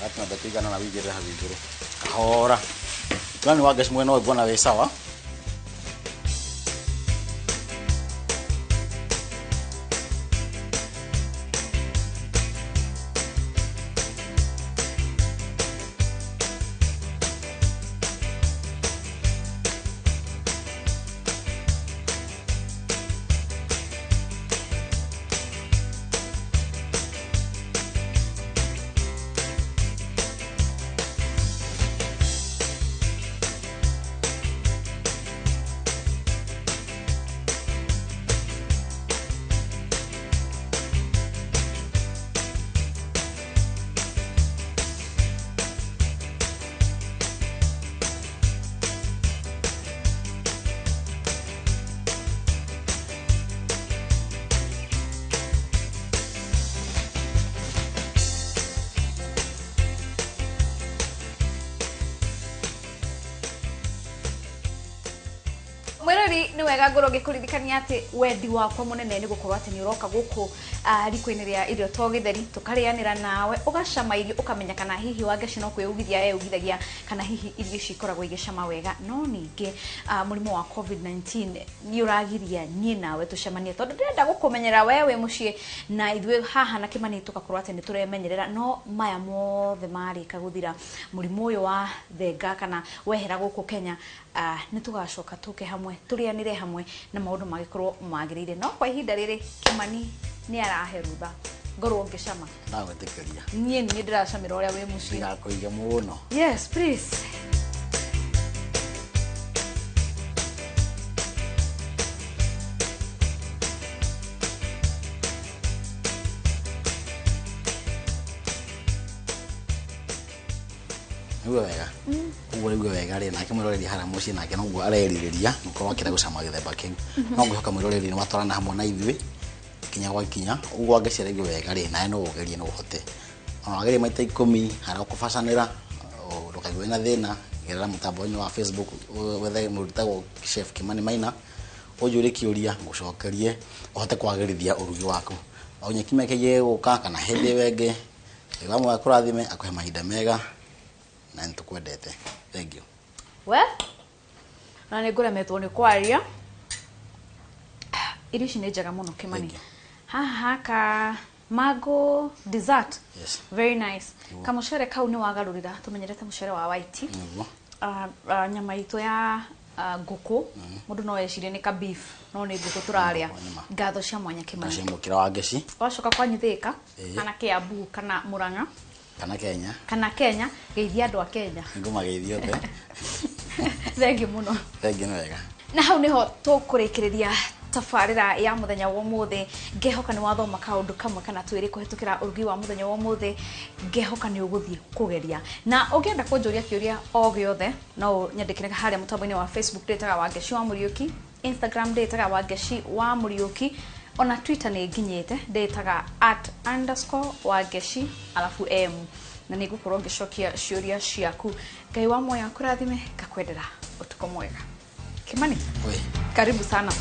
atuna tũigana na wĩigĩrĩra hau igũrũ kahora Kwani wage mwena ũyũ mbona wĩ sawa Kimuri ni wega ngoro ngikuririkania ati wendi wakwa munene ni gukorwo ati ni uroka guku riko-ini ria irio to githeri tukarianira nawe ugacama irio ukamenya kana hihi wangeci no kwiyugithia ugithagia kana hihi irio cikoragwo igicama wega no ningi murimo wa COVID-19 ni uragiria nie nawe tucemanie tondu ndenda gukumenyera wewe mucii na ithwe haha na Kimani tugakorwo ati ni turemenyerera no maya mothe marika guthira murimo uyu wa thenga kana wehera guku Kenya ni tugacoka tuke hamwe turianire hamwe na maundu magikorwo magirire no kwa ihinda riri Kimani ni araherutha ngorwo ngicama ndagwetikiria nie ni ndiracamira uria wi mucii ngakuiga muno. Yes please. Uwe wega. Uwe wega ri nake mwiroreri hara mucii nake no guo areririria nuko wakira gucama githemba kiu. No ngwihoka mwiroreri ni watwarana hamwe na ithui kinya gwa kinya uguo angecera igwe wega ri nae no ugerie no uhote. Ona agerie maita 10 hara kufacanira ndukagwe na thina gerera mutambo-ini wa Facebook wethe murutagwo Chef Kimani Maina ujure kiuria ngucokerie uhote kwagirithia urugi waku. Onye kimeke guka kana hindi wenge igamwe akurathime akuhe mahinda mega na ntukwendete. Thank you. Well, na niguremetwo ni kwaria irio ici ni njega muno Kimani. Haha ka mango dessert. Yes. Very nice. Kamucere kau ni wagarurira tumenyerete mucere wa white. Nyama itu ya nguku mundu no ecirie ni ka beef no ni nguku turaria ngatho cia mwanya Kimani. Cia mukira wa ngeci. Wacoka kwanyithika kana Kiambu kana Murang'a kana Kenya geithia andu a Kenya ngoma geithio the. Thank you muno. Thank you wega. Na hau niho tukurikiria tafarira ya muthenya wa umuthi ngehoka ni wathoma kaundu kamwe kana twiri kuhitukira urugi wa muthenya wa umuthi ngehoka ni uguthie kugeria na ugienda kunjuria kiuria o giothe no nyandikire haria mutambo-ini wa Facebook ndetaga wa Ngeci wa Muriuki, Instagram ndetaga wa Ngeci wa Muriuki, ona Twitter ni nginyete ndetaga @_wangeci alafu m na nigukorwo ngicokia ciuria ciaku. Ngai wa moyo akurathime ngakwendera utuko mwega. Kimani, karibu sana.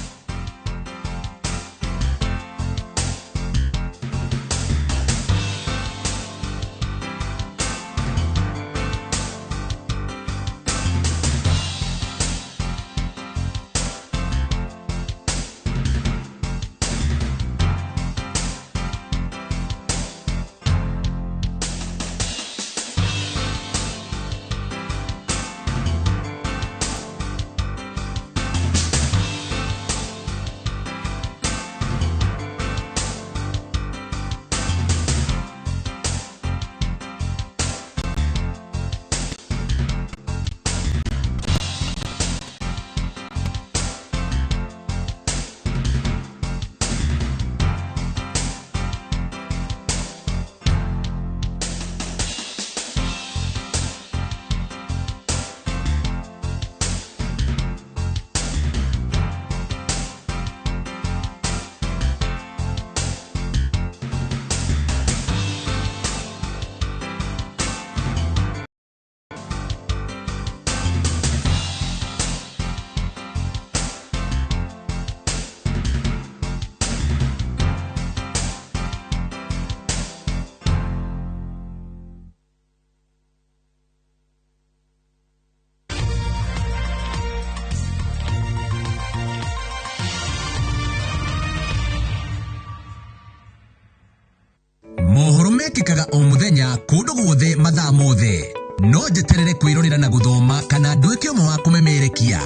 mohoro mekikaga o muthenya kundu guothe mathaa mothe no njeterere kwirorera na guthoma kana nduike umwe wa kumemerekia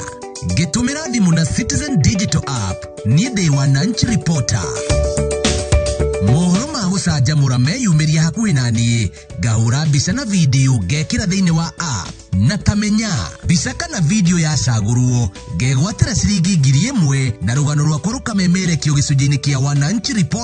ngitumira thimu na Citizen Digital App ni ndi wananchi reporter mohoro ma gucanjamura meyumiria hakuhi nani ngahura mbica na video ngekira thiini wa app na tamenya mbica kana video yacagurwo ngegwatira ciringi 1000 na rugano rwakwa rukamemerekio gicunjini kia wananchi report